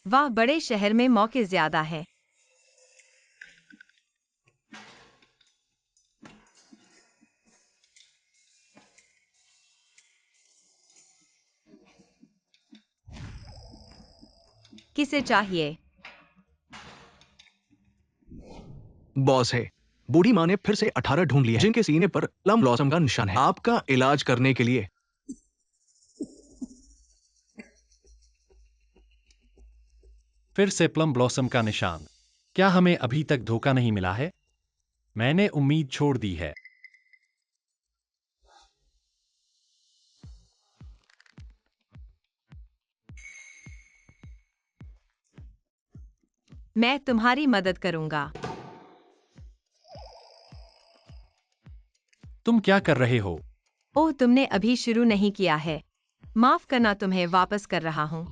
वाह, बड़े शहर में मौके ज्यादा है। किसे चाहिए? बॉस है। बूढ़ी माँ ने फिर से 18 ढूंढ लिए, जिनके सीने पर प्लम ब्लॉसम का निशान है। आपका इलाज करने के लिए। फिर से प्लम ब्लॉसम का निशान। क्या हमें अभी तक धोखा नहीं मिला है? मैंने उम्मीद छोड़ दी है। मैं तुम्हारी मदद करूंगा। तुम क्या कर रहे हो? ओह, तुमने अभी शुरू नहीं किया है। माफ करना, तुम्हें वापस कर रहा हूँ।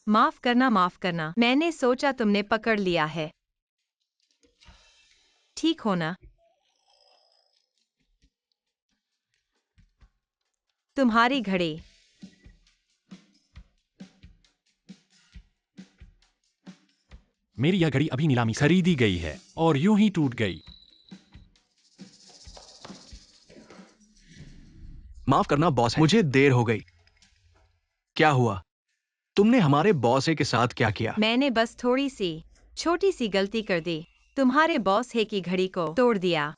माफ करना, माफ करना। मैंने सोचा तुमने पकड़ लिया है। ठीक हो ना? तुम्हारी घड़ी। मेरी यह घड़ी अभी नीलामी से खरीदी गई है और यूं ही टूट गई। माफ करना बॉस, मुझे देर हो गई। क्या हुआ? तुमने हमारे बॉस के साथ क्या किया? मैंने बस थोड़ी सी छोटी सी गलती कर दी। तुम्हारे बॉस है की घड़ी को तोड़ दिया।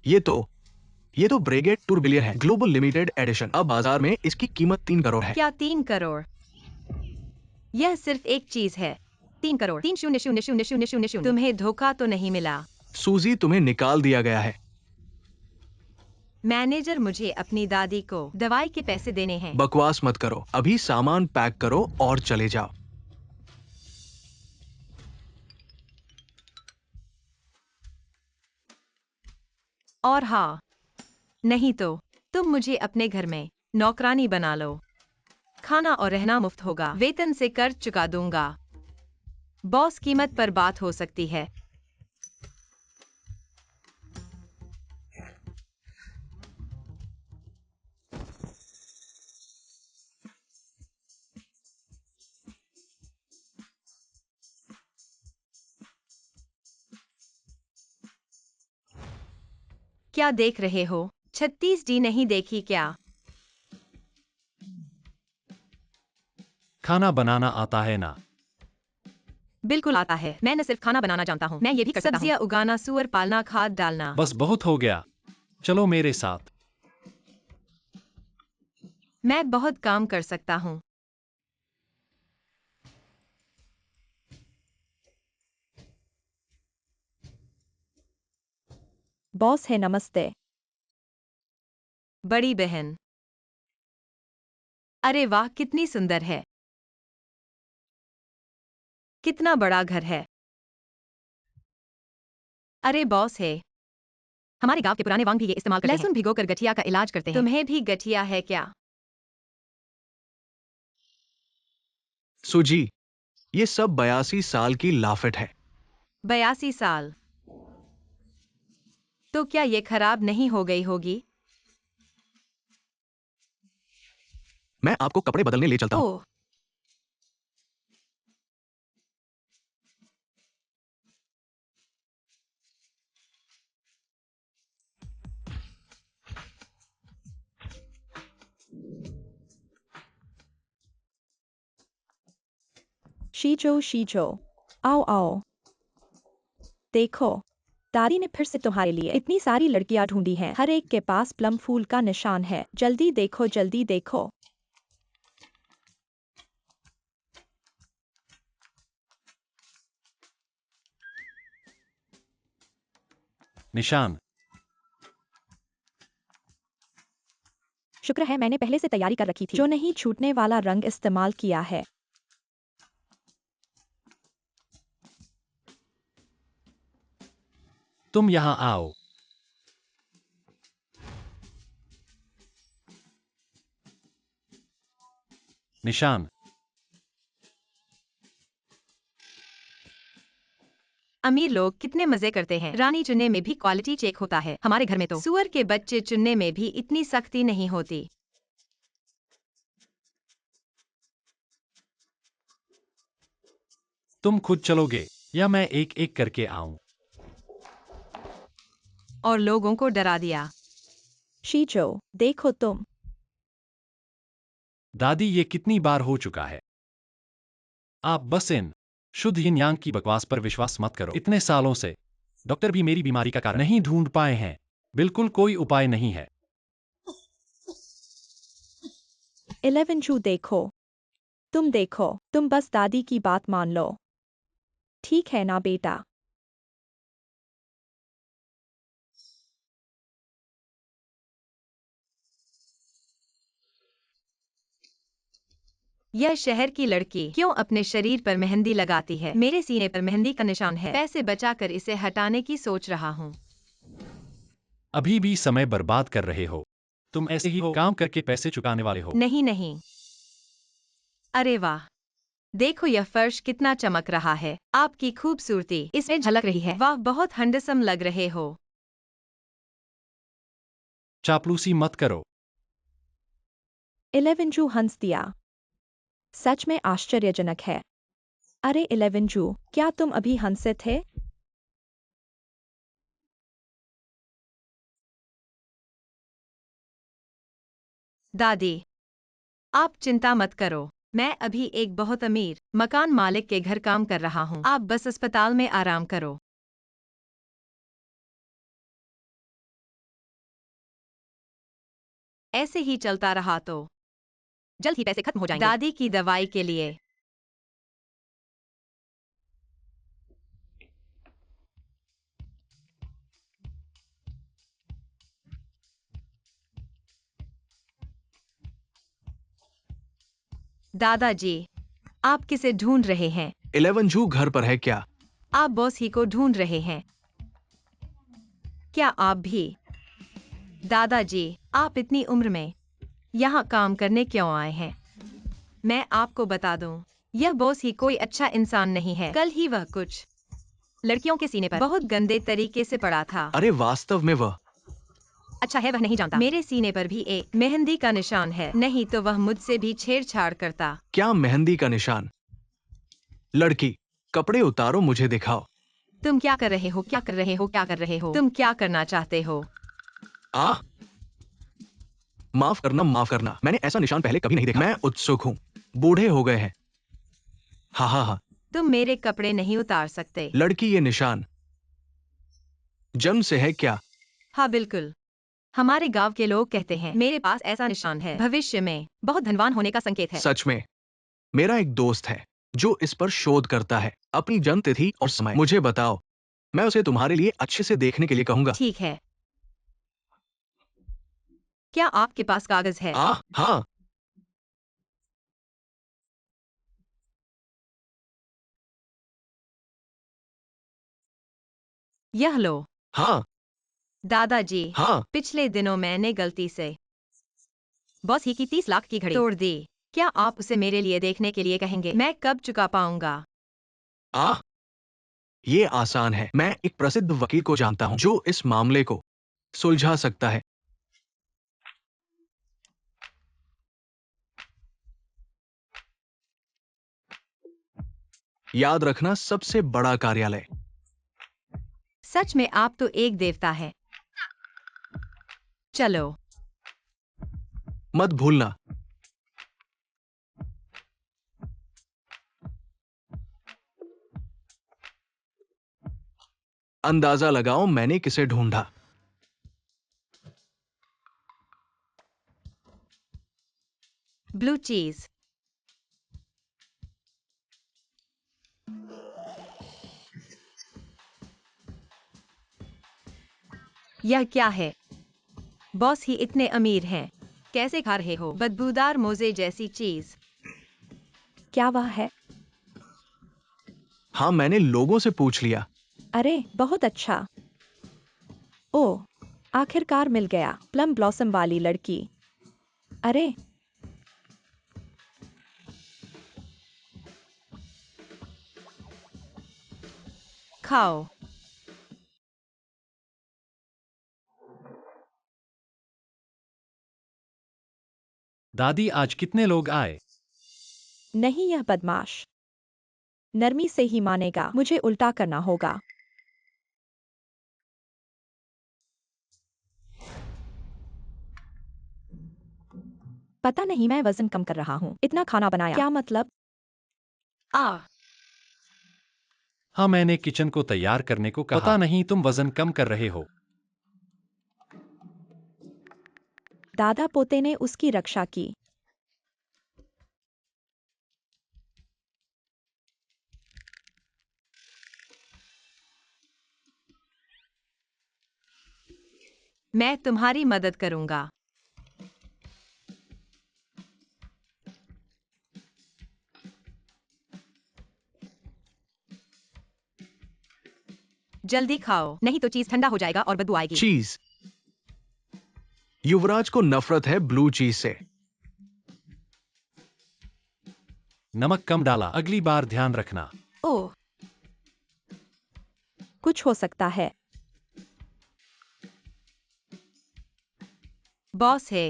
ये तो ब्रेगेट टूरबिलियर है, ग्लोबल लिमिटेड एडिशन। अब बाजार में इसकी कीमत 3 करोड़ है। क्या 3 करोड़? यह सिर्फ एक चीज है। 3 करोड़, 3 0 0 0 0 0 0। तुम्हें धोखा तो नहीं मिला? सूजी, तुम्हें निकाल दिया गया है। मैनेजर, मुझे अपनी दादी को दवाई के पैसे देने हैं। बकवास मत करो, अभी सामान पैक करो और चले जाओ। और हाँ, नहीं तो तुम मुझे अपने घर में नौकरानी बना लो। खाना और रहना मुफ्त होगा। वेतन से कर चुका दूंगा। बॉस, कीमत पर बात हो सकती है। क्या देख रहे हो? 36D नहीं देखी क्या? खाना बनाना आता है ना? बिल्कुल आता है। मैं न सिर्फ खाना बनाना जानता हूँ, मैं ये भी कर सकता हूँ। सब्जियां उगाना, सूअर पालना, खाद डालना। बस बहुत हो गया। चलो मेरे साथ। मैं बहुत काम कर सकता हूँ। बॉस है, नमस्ते। बड़ी बहन। अरे वाह, कितनी सुंदर है। कितना बड़ा घर है। अरे बॉस है। हमारे गांव के पुराने वांग भी ये इस्तेमाल करते हैं। लहसुन भिगोकर गठिया का इलाज करते हैं। तुम्हें भी गठिया है क्या? सूजी, ये सब 82 साल की लाफिट है। 82 साल? तो क्या ये खराब नहीं हो गई होगी? मैं आपको कपड़े बदलने ले चलता हूँ। ओह, शीजो शीजो, आओ आओ। देखो, दादी ने फिर से तुम्हारे लिए इतनी सारी लड़कियां ढूंढी हैं। हर एक के पास प्लम फूल का निशान है। जल्दी देखो, जल्दी देखो। निशान। शुक्र है मैंने पहले से तैयारी कर रखी थी। जो नहीं छूटने वाला रंग इस्तेमाल किया है। तुम यहाँ आओ। निशान। अमीर लोग कितने मजे करते हैं। रानी चुनने में भी क्वालिटी चेक होता है। हमारे घर में तो सुअर के बच्चे चुनने में भी इतनी सख्ती नहीं होती। तुम खुद चलोगे या मैं एक एक करके आऊं? और लोगों को डरा दिया। शीजो, देखो तुम। दादी, ये कितनी बार हो चुका है? आप बस इन शुद्ध यिन यांग की बकवास पर विश्वास मत करो। इतने सालों से डॉक्टर भी मेरी बीमारी का कारण नहीं ढूंढ पाए हैं। बिल्कुल कोई उपाय नहीं है। 11 जू देखो। तुम बस दादी की बात मान लो। ठीक है ना बेटा? यह शहर की लड़की क्यों अपने शरीर पर मेहंदी लगाती है? मेरे सीने पर मेहंदी का निशान है। पैसे बचाकर इसे हटाने की सोच रहा हूँ। अभी भी समय बर्बाद कर रहे हो। तुम ऐसे ही हो, काम करके पैसे चुकाने वाले हो। नहीं नहीं। अरे वाह, देखो यह फर्श कितना चमक रहा है। आपकी खूबसूरती इसमें झलक रही है। वाह, बहुत हैंडसम लग रहे हो। चापलूसी मत करो। 11 जू हंस दिया। सच में आश्चर्यजनक है। अरे 11 जू, क्या तुम अभी हंसे थे? दादी, आप चिंता मत करो। मैं अभी एक बहुत अमीर मकान मालिक के घर काम कर रहा हूँ। आप बस अस्पताल में आराम करो। ऐसे ही चलता रहा तो जल्द ही पैसे खत्म हो जाएंगे। दादी की दवाई के लिए। दादाजी, आप किसे ढूंढ रहे हैं? 11 जू घर पर है क्या? आप बॉस ही को ढूंढ रहे हैं। क्या आप भी? दादाजी, आप इतनी उम्र में यहाँ काम करने क्यों आए हैं? मैं आपको बता दूं, यह बॉस ही कोई अच्छा इंसान नहीं है। कल ही वह कुछ लड़कियों के सीने पर बहुत गंदे तरीके से पड़ा था। अरे वास्तव में वह अच्छा है वह नहीं जानता। मेरे सीने पर भी एक मेहंदी का निशान है, नहीं तो वह मुझसे भी छेड़छाड़ करता। क्या मेहंदी का निशान? लड़की, कपड़े उतारो, मुझे दिखाओ। तुम क्या कर रहे हो? क्या कर रहे हो? क्या कर रहे हो? तुम क्या करना चाहते हो? आ माफ करना, मैंने ऐसा निशान पहले कभी नहीं देखा। मैं उत्सुक हूँ। बूढ़े हो गए हैं। हाँ। तुम मेरे कपड़े नहीं उतार सकते। लड़की, ये निशान जन्म से है क्या? हाँ बिल्कुल। हमारे गांव के लोग कहते हैं मेरे पास ऐसा निशान है, भविष्य में बहुत धनवान होने का संकेत है। सच में? मेरा एक दोस्त है जो इस पर शोध करता है। अपनी जन्म तिथि और समय मुझे बताओ, मैं उसे तुम्हारे लिए अच्छे से देखने के लिए कहूंगा। ठीक है। क्या आपके पास कागज है? हाँ। यह लो। हाँ। दादाजी, हाँ। पिछले दिनों मैंने गलती से बॉस ही की 30 लाख की घड़ी तोड़ दी। क्या आप उसे मेरे लिए देखने के लिए कहेंगे? मैं कब चुका पाऊंगा? आ ये आसान है। मैं एक प्रसिद्ध वकील को जानता हूँ जो इस मामले को सुलझा सकता है। याद रखना, सबसे बड़ा कार्यालय। सच में आप तो एक देवता है। चलो। मत भूलना। अंदाजा लगाओ मैंने किसे ढूंढा। ब्लू चीज। यह क्या है? बॉस ही इतने अमीर हैं, कैसे खा रहे हो बदबूदार मोजे जैसी चीज? क्या वह है? हाँ, मैंने लोगों से पूछ लिया। अरे बहुत अच्छा। ओह, आखिरकार मिल गया। प्लम ब्लॉसम वाली लड़की। अरे खाओ। दादी, आज कितने लोग आए? नहीं, यह बदमाश। नरमी से ही मानेगा, मुझे उल्टा करना होगा। पता नहीं, मैं वजन कम कर रहा हूँ। इतना खाना बनाया, क्या मतलब? हाँ, मैंने किचन को तैयार करने को कहा। पता नहीं तुम वजन कम कर रहे हो। दादा पोते ने उसकी रक्षा की। मैं तुम्हारी मदद करूंगा। जल्दी खाओ, नहीं तो चीज ठंडा हो जाएगा और बदबू आएगी। चीज। युवराज को नफरत है ब्लू चीज से। नमक कम डाला, अगली बार ध्यान रखना। ओह, कुछ हो सकता है। बॉस है।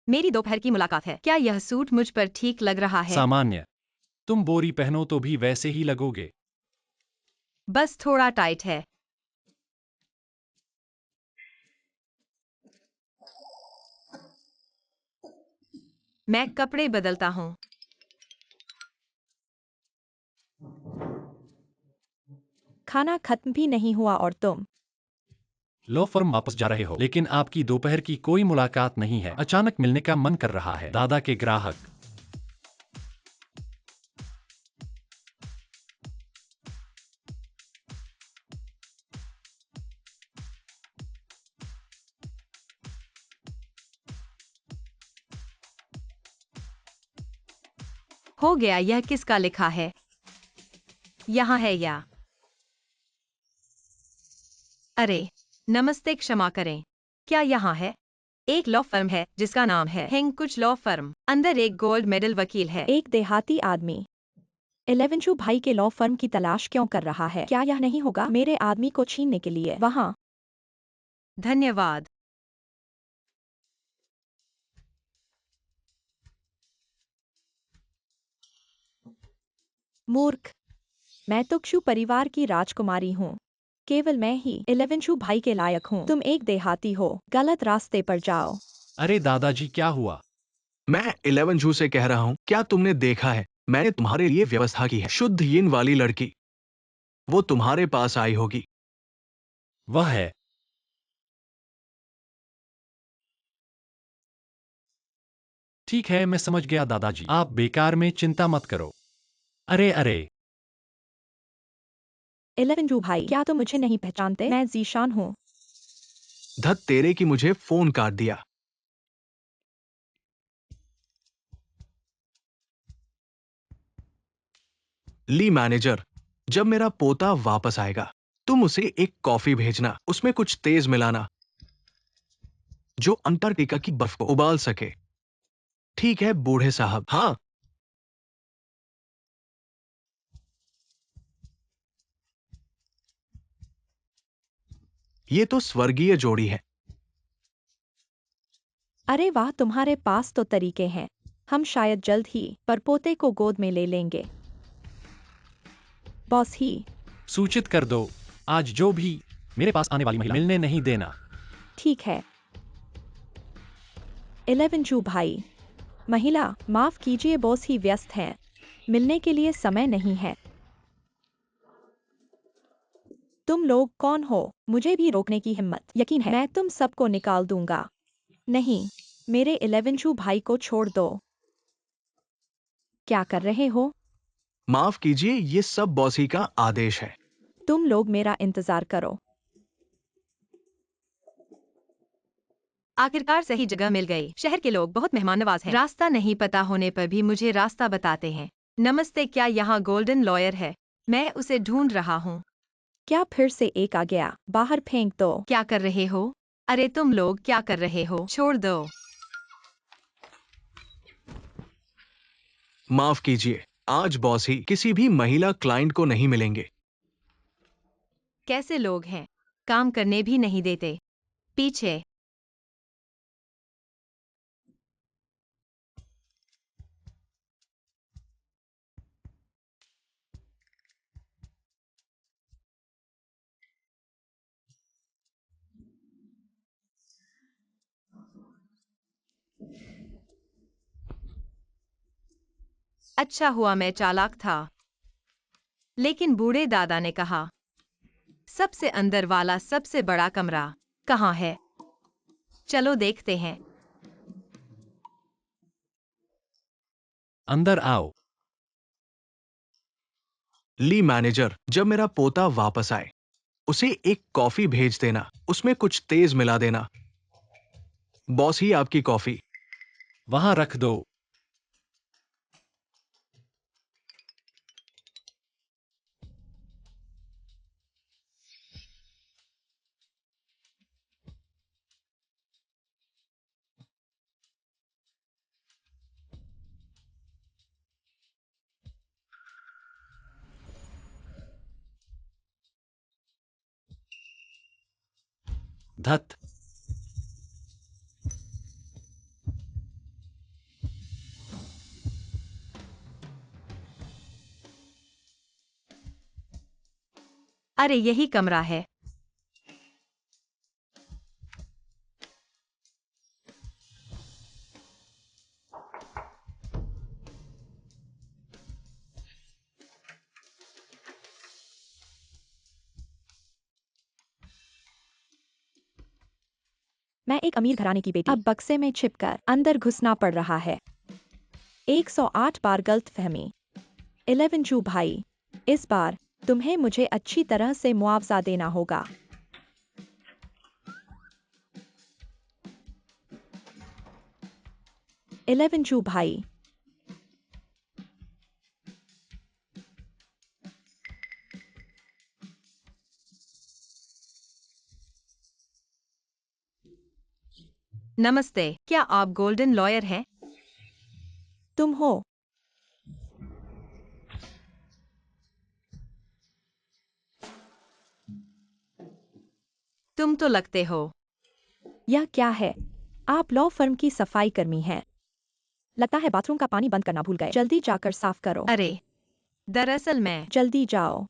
मेरी दोपहर की मुलाकात है। क्या यह सूट मुझ पर ठीक लग रहा है? सामान्य। तुम बोरी पहनो तो भी वैसे ही लगोगे। बस थोड़ा टाइट है। मैं कपड़े बदलता हूँ। खाना खत्म भी नहीं हुआ और तुम लो फर्म वापस जा रहे हो, लेकिन आपकी दोपहर की कोई मुलाकात नहीं है। अचानक मिलने का मन कर रहा है। दादा के ग्राहक। हो गया, यह किसका लिखा है? यहाँ है या? अरे, नमस्ते, क्षमा करें। क्या यहाँ है? एक लॉ फर्म है जिसका नाम है हेंग कुछ लॉ फर्म। अंदर एक गोल्ड मेडल वकील है। एक देहाती आदमी 11 भाई के लॉ फर्म की तलाश क्यों कर रहा है? क्या यह नहीं होगा मेरे आदमी को छीनने के लिए वहाँ? धन्यवाद। मूर्ख, मैं तो क्षु परिवार की राजकुमारी हूँ। केवल मैं ही 11 भाई के लायक हूँ। तुम एक देहाती हो, गलत रास्ते पर जाओ। अरे दादाजी, क्या हुआ? मैं 11 जू से कह रहा हूँ, क्या तुमने देखा है? मैंने तुम्हारे लिए व्यवस्था की है। शुद्ध यिन वाली लड़की, वो तुम्हारे पास आई होगी। वह है। ठीक है, मैं समझ गया दादाजी। आप बेकार में चिंता मत करो। अरे अरे। 11 भाई, क्या तुम मुझे नहीं पहचानते? मैं जीशान हूँ। धत तेरे की, मुझे फोन काट दिया। ली मैनेजर, जब मेरा पोता वापस आएगा तुम उसे एक कॉफी भेजना, उसमें कुछ तेज मिलाना जो अंटार्कटिका की बर्फ को उबाल सके। ठीक है बूढ़े साहब। हाँ। ये तो स्वर्गीय जोड़ी है। अरे वाह, तुम्हारे पास तो तरीके हैं। हम शायद जल्द ही परपोते को गोद में ले लेंगे। बॉस ही। सूचित कर दो, आज जो भी मेरे पास आने वाली महिला मिलने नहीं देना। ठीक है। 11 भाई। महिला, माफ कीजिए, बॉस ही व्यस्त हैं। मिलने के लिए समय नहीं है। तुम लोग कौन हो? मुझे भी रोकने की हिम्मत? यकीन है मैं तुम सबको निकाल दूंगा। नहीं, मेरे 11 भाई को छोड़ दो। क्या कर रहे हो? माफ कीजिए, ये सब बॉसी का आदेश है। तुम लोग मेरा इंतजार करो। आखिरकार सही जगह मिल गई। शहर के लोग बहुत मेहमान नवाज हैं। रास्ता नहीं पता होने पर भी मुझे रास्ता बताते हैं। नमस्ते, क्या यहाँ गोल्डन लॉयर है? मैं उसे ढूंढ रहा हूँ। क्या फिर से एक आ गया? बाहर फेंक दो। क्या कर रहे हो? अरे तुम लोग क्या कर रहे हो? छोड़ दो। माफ कीजिए, आज बॉस ही किसी भी महिला क्लाइंट को नहीं मिलेंगे। कैसे लोग हैं? काम करने भी नहीं देते। पीछे। अच्छा हुआ मैं चालाक था। लेकिन बूढ़े दादा ने कहा, सबसे अंदर वाला सबसे बड़ा कमरा कहाँ है? चलो देखते हैं। अंदर आओ। ली मैनेजर, जब मेरा पोता वापस आए उसे एक कॉफी भेज देना, उसमें कुछ तेज मिला देना। बॉस ही आपकी कॉफी। वहां रख दो। धत। अरे यही कमरा है। मैं एक अमीर घराने की बेटी, अब बक्से में छिपकर अंदर घुसना पड़ रहा है। 108 बार गलतफहमी। 11 चू भाई, इस बार तुम्हें मुझे अच्छी तरह से मुआवजा देना होगा। 11 चू भाई। नमस्ते, क्या आप गोल्डन लॉयर हैं? तुम हो? तुम तो लगते हो। यह क्या है? आप लॉ फर्म की सफाई कर्मी हैं। लगता है बाथरूम का पानी बंद करना भूल गए। जल्दी जाकर साफ करो। अरे, दरअसल मैं। जल्दी जाओ।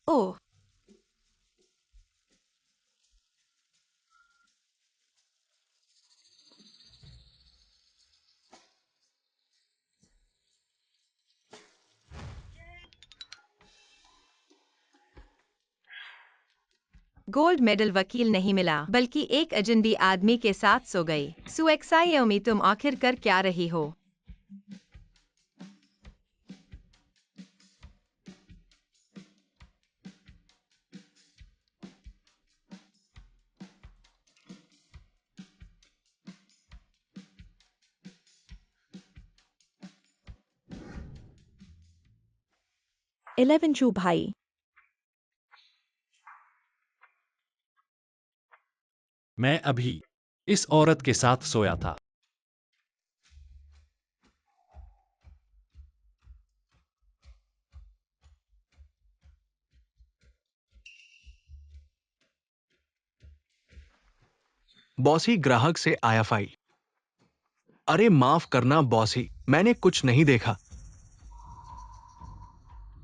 ओह, गोल्ड मेडल वकील नहीं मिला, बल्कि एक अजनबी आदमी के साथ सो गई। सुएक्सायोमी, तुम आखिर कर क्या रही हो? इलेवन चू भाई। मैं अभी इस औरत के साथ सोया था। बॉसी, ग्राहक से आया फाइल। अरे माफ करना बॉसी, मैंने कुछ नहीं देखा।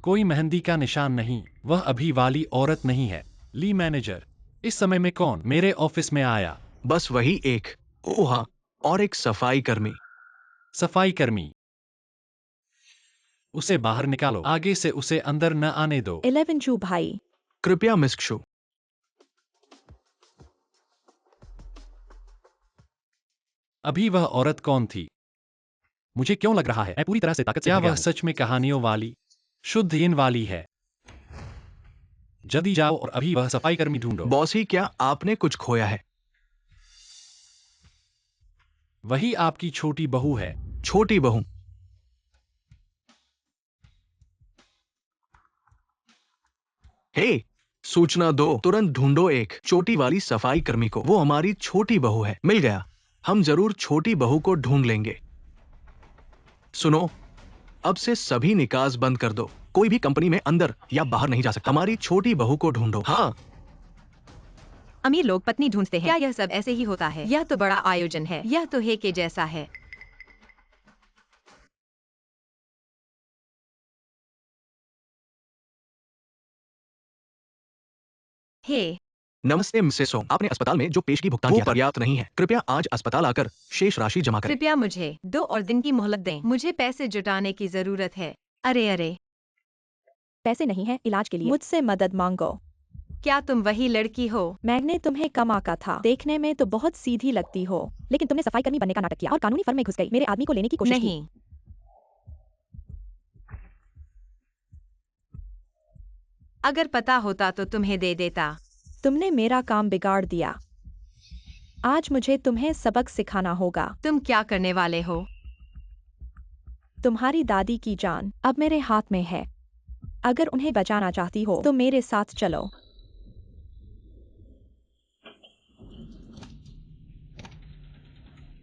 कोई मेहंदी का निशान नहीं। वह अभी वाली औरत नहीं है। ली मैनेजर, इस समय में कौन मेरे ऑफिस में आया? बस वही एक। ओह हाँ, और एक सफाई कर्मी। सफाई कर्मी। उसे बाहर निकालो। आगे से उसे अंदर न आने दो। 11 चू भाई। कृपया मिस्कशो। अभी वह औरत कौन थी? मुझे क्यों लग रहा है मैं पूरी तरह से ताकत से क्या भर गया वह हूं? सच में कहानियों वाली, शुद्ध इन वाली है। जल्दी जाओ और अभी वह सफाई कर्मी ढूंढो। बॉसी, क्या आपने कुछ खोया है? वही आपकी छोटी बहू है। छोटी बहू? हे, सूचना दो, तुरंत ढूंढो एक छोटी वाली सफाई कर्मी को। वो हमारी छोटी बहू है। मिल गया। हम जरूर छोटी बहू को ढूंढ लेंगे। सुनो, अब से सभी निकास बंद कर दो। कोई भी कंपनी में अंदर या बाहर नहीं जा सकता। हमारी छोटी बहू को ढूंढो। हाँ, अमीर लोग पत्नी ढूंढते हैं। क्या यह सब ऐसे ही होता है? यह तो बड़ा आयोजन है। यह तो हे के जैसा है। हे, नमस्ते मिसेस सोंग, आपने अस्पताल में जो पेशगी भुगतान किया था, पर्याप्त नहीं है। कृपया आज अस्पताल आकर शेष राशि जमा करें। कृपया मुझे 2 और दिन की मोहलत दें। मुझे पैसे जुटाने की जरूरत है। अरे अरे, पैसे नहीं है इलाज के लिए, मुझसे मदद मांगो। क्या तुम वही लड़की हो? मैंने तुम्हें कम आका था। देखने में तो बहुत सीधी लगती हो, लेकिन तुमने सफाई कर्मी बनने का नाटक किया और कानूनी फर्म में घुस गई। मेरे आदमी को लेने की कोशिश की। नहीं, अगर पता होता तो तुम्हें दे देता। तुमने मेरा काम बिगाड़ दिया। आज मुझे तुम्हें सबक सिखाना होगा। तुम क्या करने वाले हो? तुम्हारी दादी की जान अब मेरे हाथ में है। अगर उन्हें बचाना चाहती हो तो मेरे साथ चलो।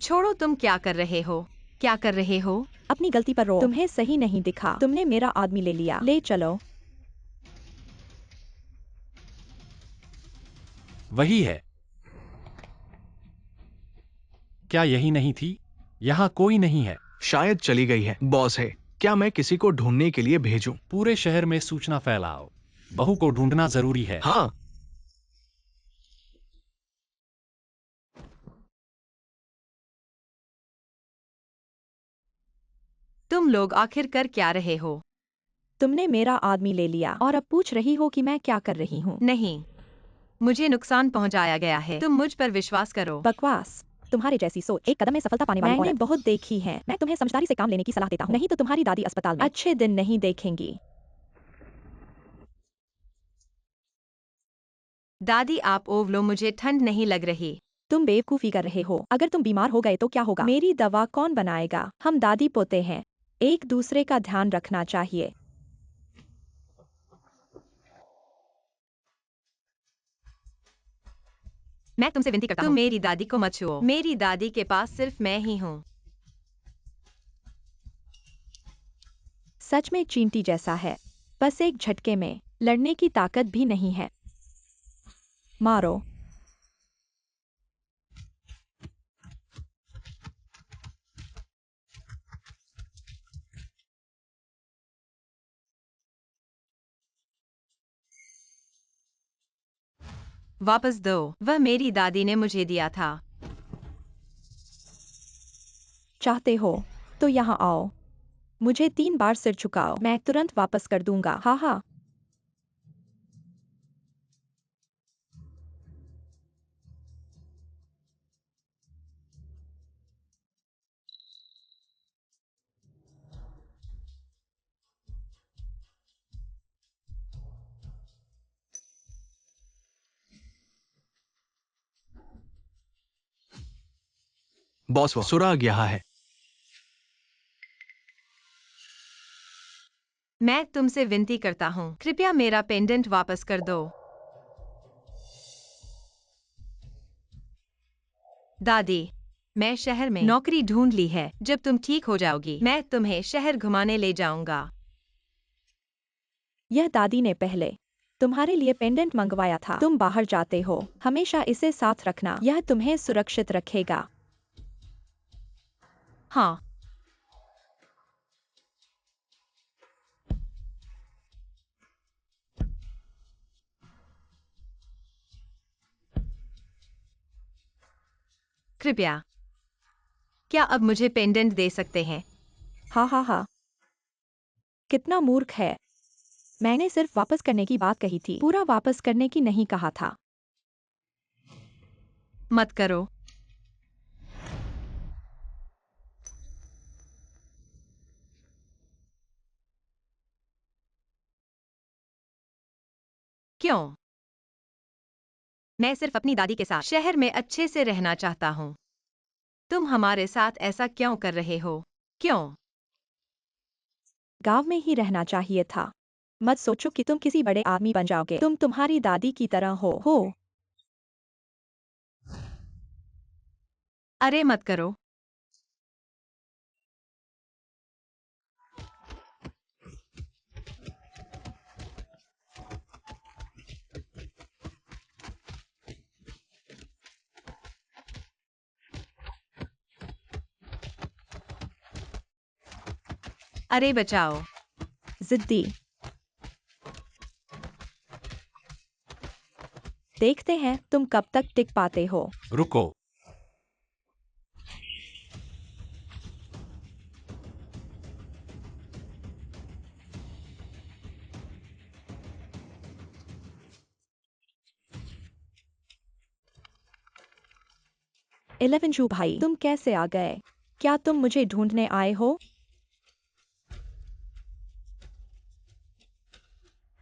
छोड़ो, तुम क्या कर रहे हो? क्या कर रहे हो? अपनी गलती पर रो। तुम्हें सही नहीं दिखा। तुमने मेरा आदमी ले लिया। ले चलो। वही है। क्या यही नहीं थी? यहाँ कोई नहीं है। शायद चली गई है। बॉस है, क्या मैं किसी को ढूंढने के लिए भेजूं? पूरे शहर में सूचना फैलाओ। बहू को ढूंढना जरूरी है। हाँ। तुम लोग आखिर कर क्या रहे हो? तुमने मेरा आदमी ले लिया और अब पूछ रही हो कि मैं क्या कर रही हूँ। नहीं, मुझे नुकसान पहुंचाया गया है। तुम मुझ पर विश्वास करो। बकवास। तुम्हारे जैसी सोच एक कदम में सफलता पाने वाली मैंने बहुत देखी है। मैं तुम्हें समझदारी से काम लेने की सलाह देता हूँ, नहीं तो तुम्हारी दादी अस्पताल में अच्छे दिन नहीं देखेंगी। दादी, आप ओव लो, मुझे ठंड नहीं लग रही। तुम बेवकूफी कर रहे हो। अगर तुम बीमार हो गए तो क्या होगा? मेरी दवा कौन बनाएगा? हम दादी पोते हैं, एक दूसरे का ध्यान रखना चाहिए। मैं तुमसे विनती करता हूँ, तुम मेरी दादी को मत छुओ। मेरी दादी के पास सिर्फ मैं ही हूँ। सच में चींटी जैसा है, बस एक झटके में लड़ने की ताकत भी नहीं है। मारो। वापस दो, वह मेरी दादी ने मुझे दिया था। चाहते हो तो यहाँ आओ। मुझे 3 बार सिर झुकाओ, मैं तुरंत वापस कर दूंगा। हाँ हाँ। बॉस, वो सुराग यहाँ है। मैं तुमसे विनती करता हूँ, कृपया मेरा पेंडेंट वापस कर दो। दादी, मैं शहर में नौकरी ढूंढ ली है। जब तुम ठीक हो जाओगी, मैं तुम्हें शहर घुमाने ले जाऊंगा। यह दादी ने पहले तुम्हारे लिए पेंडेंट मंगवाया था। तुम बाहर जाते हो, हमेशा इसे साथ रखना, यह तुम्हें सुरक्षित रखेगा। हाँ, कृपया, क्या अब मुझे पेंडेंट दे सकते हैं? हाँ हाँ हाँ। कितना मूर्ख है। मैंने सिर्फ वापस करने की बात कही थी, पूरा वापस करने की नहीं कहा था। मत करो। क्यों? मैं सिर्फ अपनी दादी के साथ शहर में अच्छे से रहना चाहता हूँ। तुम हमारे साथ ऐसा क्यों कर रहे हो? क्यों? गांव में ही रहना चाहिए था। मत सोचो कि तुम किसी बड़े आदमी बन जाओगे। तुम तुम्हारी दादी की तरह हो। अरे मत करो। अरे बचाओ। जिद्दी। देखते हैं तुम कब तक टिक पाते हो। रुको। इलेवेंजू भाई, तुम कैसे आ गए? क्या तुम मुझे ढूंढने आए हो?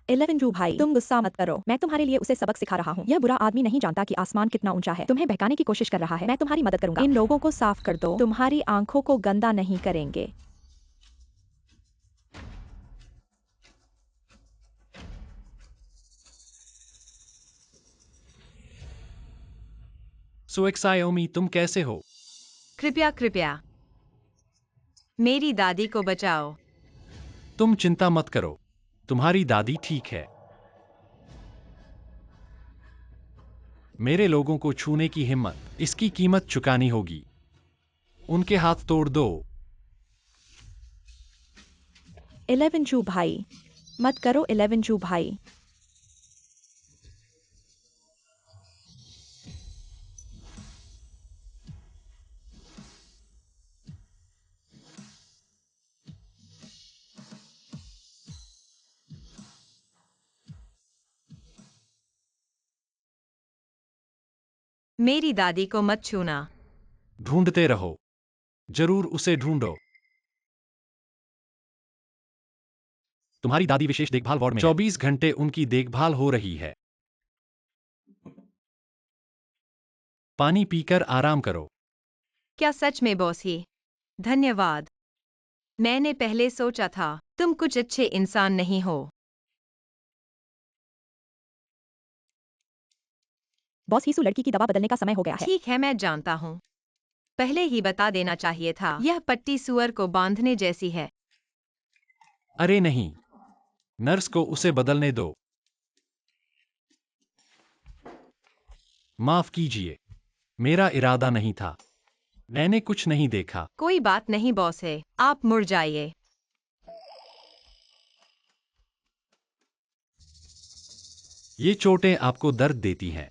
इलेवेंजू भाई, तुम गुस्सा मत करो, मैं तुम्हारे लिए उसे सबक सिखा रहा हूँ। यह बुरा आदमी नहीं जानता कि आसमान कितना ऊंचा है। तुम्हें बहकाने की कोशिश कर रहा है। मैं तुम्हारी मदद करूंगा। इन लोगों को साफ कर दो। तुम्हारी आंखों को गंदा नहीं करेंगे। सुएक्सायोमी, तुम कैसे हो? कृपया कृपया मेरी दादी को बचाओ। तुम चिंता मत करो, तुम्हारी दादी ठीक है। मेरे लोगों को छूने की हिम्मत, इसकी कीमत चुकानी होगी। उनके हाथ तोड़ दो। इलेवेंजू भाई, मत करो इलेवेंजू भाई। मेरी दादी को मत छूना। ढूंढते रहो, जरूर उसे ढूंढो। तुम्हारी दादी विशेष देखभाल वार्ड में 24 घंटे उनकी देखभाल हो रही है। पानी पीकर आराम करो। क्या सच में बॉस ही? धन्यवाद। मैंने पहले सोचा था तुम कुछ अच्छे इंसान नहीं हो। बॉस हीसू, लड़की की दवा बदलने का समय हो गया है। ठीक है, मैं जानता हूँ। पहले ही बता देना चाहिए था। यह पट्टी सुअर को बांधने जैसी है। अरे नहीं, नर्स को उसे बदलने दो। माफ कीजिए, मेरा इरादा नहीं था। मैंने कुछ नहीं देखा। कोई बात नहीं बॉस है, आप मुड़ जाइए। ये चोटें आपको दर्द देती हैं।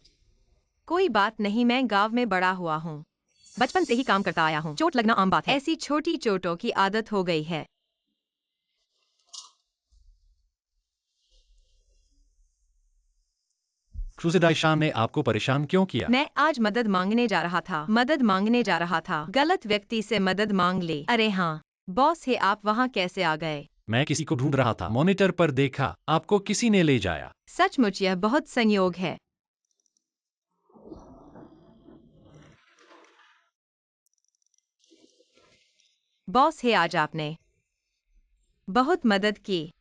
कोई बात नहीं, मैं गांव में बड़ा हुआ हूँ। बचपन से ही काम करता आया हूँ। चोट लगना आम बात है। ऐसी छोटी चोटों की आदत हो गई है। क्रूसेडाइशान ने आपको परेशान क्यों किया? मैं आज मदद मांगने जा रहा था। मदद मांगने जा रहा था। गलत व्यक्ति से मदद मांग ली। अरे हाँ, बॉस है, आप वहाँ कैसे आ गए? मैं किसी को ढूंढ रहा था। मॉनिटर पर देखा, आपको किसी ने ले जाया। सचमुच यह बहुत संयोग है। बॉस है, आज आपने बहुत मदद की।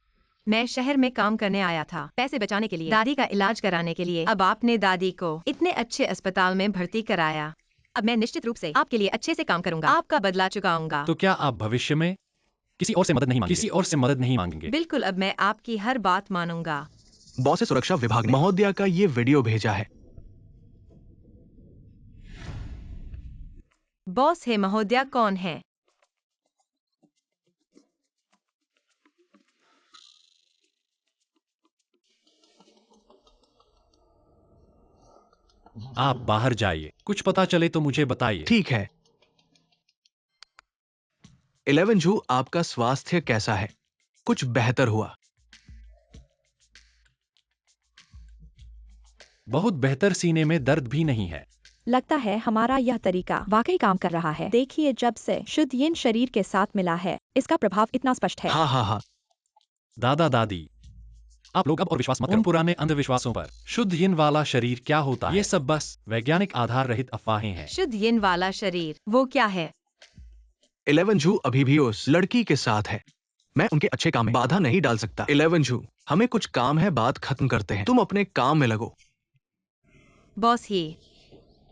मैं शहर में काम करने आया था, पैसे बचाने के लिए, दादी का इलाज कराने के लिए। अब आपने दादी को इतने अच्छे अस्पताल में भर्ती कराया। अब मैं निश्चित रूप से आपके लिए अच्छे से काम करूंगा, आपका बदला चुकाऊंगा। तो क्या आप भविष्य में किसी और से मदद नहीं मांगेंगे? किसी और से मदद नहीं मांगेंगे? बिल्कुल, अब मैं आपकी हर बात मानूंगा। बॉस से सुरक्षा विभाग ने महोदया का ये वीडियो भेजा है। बॉस है महोदया कौन है? आप बाहर जाइए, कुछ पता चले तो मुझे बताइए। ठीक है। इलेवेंजू, आपका स्वास्थ्य कैसा है? कुछ बेहतर हुआ? बहुत बेहतर, सीने में दर्द भी नहीं है। लगता है हमारा यह तरीका वाकई काम कर रहा है। देखिए, जब से शुद्ध यिन शरीर के साथ मिला है, इसका प्रभाव इतना स्पष्ट है। हाँ हाँ हाँ। दादा दादी, आप लोग अब और विश्वास मत करो उन पुराने अंधविश्वासों पर। शुद्ध यिन वाला शरीर क्या होता है? ये सब बस वैज्ञानिक आधार रहित अफवाहें हैं। शुद्ध यिन वाला शरीर वो क्या है? इलेवेंजू अभी भी उस लड़की के साथ है। मैं उनके अच्छे काम में बाधा नहीं डाल सकता। इलेवेंजू, हमें कुछ काम है, बात खत्म करते हैं। तुम अपने काम में लगो। बॉस ही,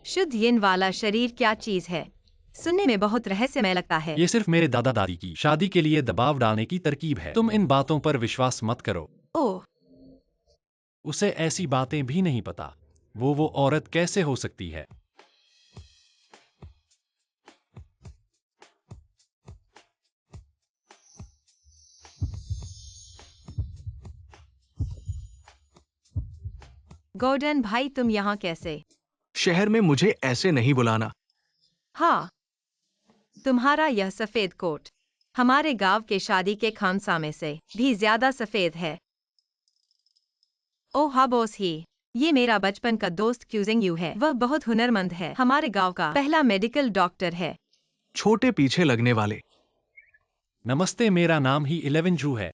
शुद्ध यिन वाला शरीर क्या चीज है? सुनने में बहुत रहस्यमय लगता है। ये सिर्फ मेरे दादा दादी की शादी के लिए दबाव डालने की तरकीब है। तुम इन बातों पर विश्वास मत करो। ओह, उसे ऐसी बातें भी नहीं पता। वो औरत कैसे हो सकती है? गॉर्डन भाई, तुम यहाँ कैसे? शहर में मुझे ऐसे नहीं बुलाना। हाँ, तुम्हारा यह सफेद कोट हमारे गांव के शादी के खानसामे से भी ज्यादा सफेद है। ओह हाँ बॉस ही, ये मेरा बचपन का दोस्त क्यूजिंग यू है। वह बहुत हुनरमंद है, हमारे गांव का पहला मेडिकल डॉक्टर है। छोटे पीछे लगने वाले। नमस्ते, मेरा नाम ही 11 जू है।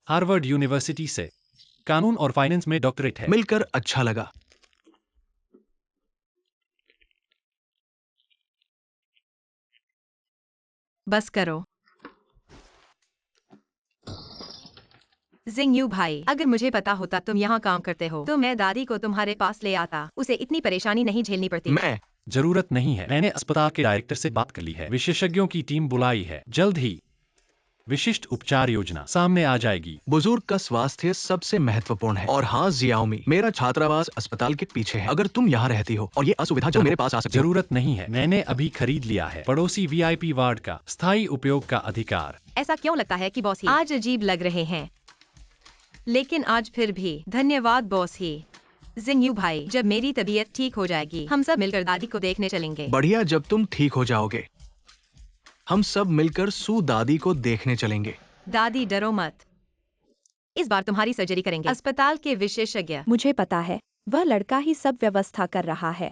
हार्वर्ड यूनिवर्सिटी से कानून और फाइनेंस में डॉक्टरेट है। मिलकर अच्छा लगा। बस करो जिंग यू भाई, अगर मुझे पता होता तुम यहाँ काम करते हो तो मैं दादी को तुम्हारे पास ले आता, उसे इतनी परेशानी नहीं झेलनी पड़ती। मैं जरूरत नहीं है, मैंने अस्पताल के डायरेक्टर से बात कर ली है, विशेषज्ञों की टीम बुलाई है, जल्द ही विशिष्ट उपचार योजना सामने आ जाएगी। बुजुर्ग का स्वास्थ्य सबसे महत्वपूर्ण है। और हाँ जियाओमी, मेरा छात्रावास अस्पताल के पीछे है। अगर तुम यहाँ रहती हो और ये असुविधा जो मेरे पास आ सकती हो। जरूरत नहीं है, मैंने अभी खरीद लिया है पड़ोसी वीआईपी वार्ड का स्थायी उपयोग का अधिकार। ऐसा क्यों लगता है कि बॉस ही आज अजीब लग रहे हैं, लेकिन आज फिर भी धन्यवाद बॉस ही। जिंग यू भाई, जब मेरी तबीयत ठीक हो जाएगी हम सब मिलकर दादी को देखने चलेंगे। बढ़िया, जब तुम ठीक हो जाओगे हम सब मिलकर सू दादी को देखने चलेंगे। दादी डरो मत, इस बार तुम्हारी सर्जरी करेंगे। अस्पताल के विशेषज्ञ। मुझे पता है, वह लड़का ही सब व्यवस्था कर रहा है।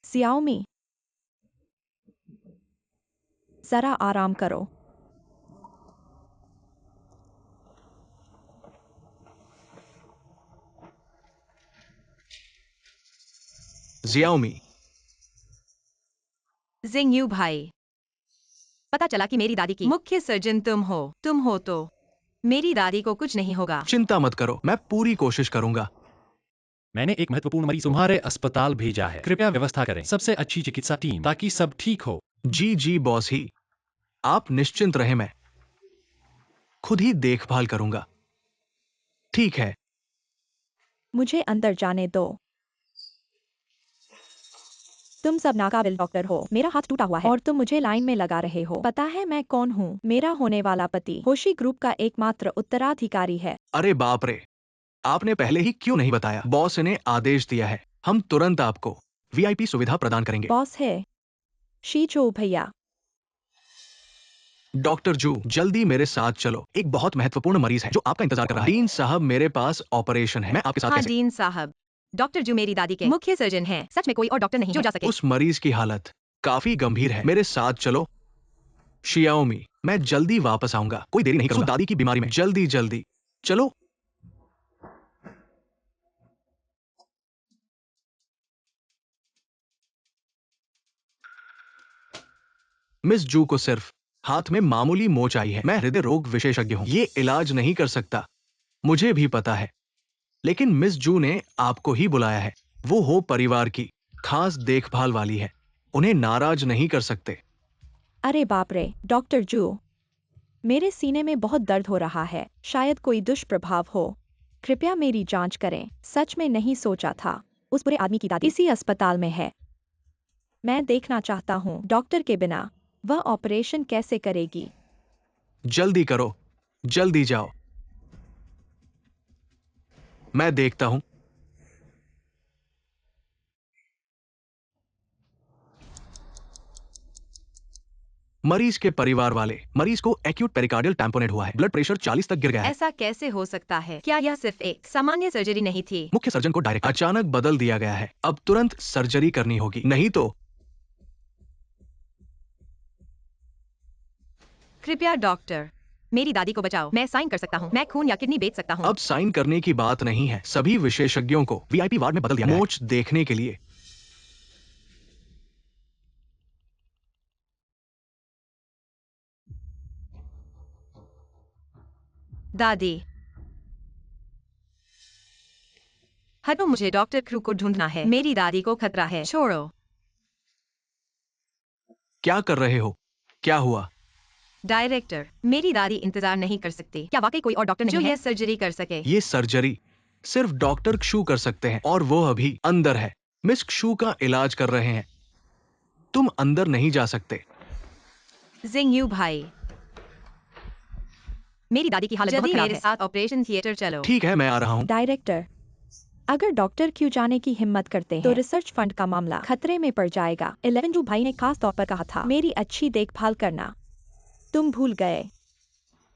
सियाओमी, जरा आराम करो। जियाओमी, जिंग यू भाई, पता चला कि मेरी दादी की मुख्य सर्जन तुम हो तो मेरी दादी को कुछ नहीं होगा। चिंता मत करो, मैं पूरी कोशिश करूंगा। मैंने एक महत्वपूर्ण मरीज तुम्हारे अस्पताल भेजा है, कृपया व्यवस्था करें सबसे अच्छी चिकित्सा टीम ताकि सब ठीक हो। जी बॉस ही, आप निश्चिंत रहे, मैं खुद ही देखभाल करूंगा। ठीक है। मुझे अंदर जाने दो। तुम सब नाकाबिल डॉक्टर हो, मेरा हाथ टूटा हुआ है और तुम मुझे लाइन में लगा रहे हो। पता है मैं कौन हूँ? मेरा होने वाला पति होशी ग्रुप का एकमात्र उत्तराधिकारी है। अरे बाप रे, आपने पहले ही क्यों नहीं बताया? बॉस ने आदेश दिया है, हम तुरंत आपको वीआईपी सुविधा प्रदान करेंगे। बॉस है शीचो भैया। डॉक्टर जू, जल्दी मेरे साथ चलो, एक बहुत महत्वपूर्ण मरीज है जो आपका इंतजार कर रहा है। डीन साहब, मेरे पास ऑपरेशन है, मैं आपके साथ हाँ कैसे? डीन साहब, डॉक्टर जो मेरी दादी के मुख्य सर्जन हैं, सच में कोई और डॉक्टर नहीं जो जा सके। उस मरीज की हालत काफी गंभीर है, मेरे साथ चलो। शियाओमी, मैं जल्दी वापस आऊंगा, कोई देरी नहीं करूंगा। दादी की बीमारी में जल्दी चलो। मिस जू को सिर्फ हाथ में मामूली मोच आई है। मैं हृदय रोग विशेषज्ञ हूं, ये इलाज नहीं कर सकता, मुझे भी पता है, लेकिन मिस जू ने आपको ही बुलाया है। वो हो परिवार की खास देखभाल वाली है, उन्हें नाराज नहीं कर सकते। अरे बाप रे, डॉक्टर जू, मेरे सीने में बहुत दर्द हो रहा है, शायद कोई दुष्प्रभाव हो। कृपया मेरी जांच करें। सच में नहीं सोचा था उस बुरे आदमी की दादी इसी अस्पताल में है। मैं देखना चाहता हूँ डॉक्टर के बिना वह ऑपरेशन कैसे करेगी। जल्दी करो, जल्दी जाओ, मैं देखता हूं। मरीज के परिवार वाले, मरीज को एक्यूट पेरिकार्डियल टैम्पोनेट हुआ है, ब्लड प्रेशर 40 तक गिर गया है। ऐसा कैसे हो सकता है? क्या यह सिर्फ एक सामान्य सर्जरी नहीं थी? मुख्य सर्जन को डायरेक्ट अचानक बदल दिया गया है, अब तुरंत सर्जरी करनी होगी, नहीं तो। कृपया डॉक्टर, मेरी दादी को बचाओ। मैं साइन कर सकता हूँ, मैं खून या किडनी बेच सकता हूँ। अब साइन करने की बात नहीं है, सभी विशेषज्ञों को वीआईपी वार्ड में बदल दिया गया है, मोच देखने के लिए। दादी हटो, मुझे डॉक्टर क्रू को ढूंढना है, मेरी दादी को खतरा है, छोड़ो। क्या कर रहे हो? क्या हुआ? डायरेक्टर, मेरी दादी इंतजार नहीं कर सकती। क्या वाकई कोई और डॉक्टर नहीं जो यह सर्जरी कर सके? ये सर्जरी सिर्फ डॉक्टर क्षू कर सकते हैं और वो अभी अंदर है। मिस क्षू का इलाज कर रहे हैं, तुम अंदर नहीं जा सकते। जिंग यू भाई, मेरी दादी की हालत बहुत खराब है। मेरे साथ ऑपरेशन थिएटर चलो। ठीक है, मैं आ रहा हूँ। डायरेक्टर, अगर डॉक्टर क्यों जाने की हिम्मत करते हैं तो रिसर्च फंड का मामला खतरे में पड़ जाएगा। 11 जू भाई ने खास तौर पर कहा था मेरी अच्छी देखभाल करना। तुम भूल गए।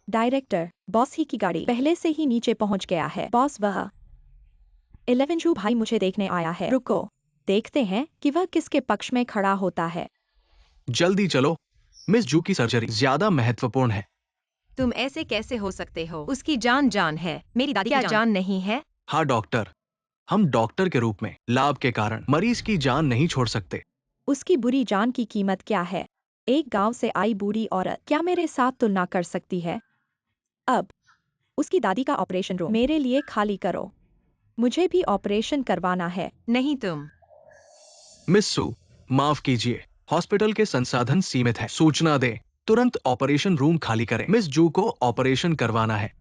डायरेक्टर, बॉस ही की गाड़ी पहले से ही नीचे पहुंच गया है। बॉस वह 11 जू भाई मुझे देखने आया है। रुको, देखते हैं कि वह किसके पक्ष में खड़ा होता है। जल्दी चलो, मिस जू की सर्जरी ज्यादा महत्वपूर्ण है। तुम ऐसे कैसे हो सकते हो? उसकी जान है, मेरी दादी की जान नहीं है। हाँ डॉक्टर, हम डॉक्टर के रूप में लाभ के कारण मरीज की जान नहीं छोड़ सकते। उसकी बुरी जान की कीमत क्या है? एक गांव से आई बूढ़ी औरत क्या मेरे साथ तुलना कर सकती है? अब उसकी दादी का ऑपरेशन रूम मेरे लिए खाली करो। मुझे भी ऑपरेशन करवाना है। नहीं तुम। मिस सू, माफ कीजिए, हॉस्पिटल के संसाधन सीमित है। सूचना दें, तुरंत ऑपरेशन रूम खाली करें। मिस जू को ऑपरेशन करवाना है।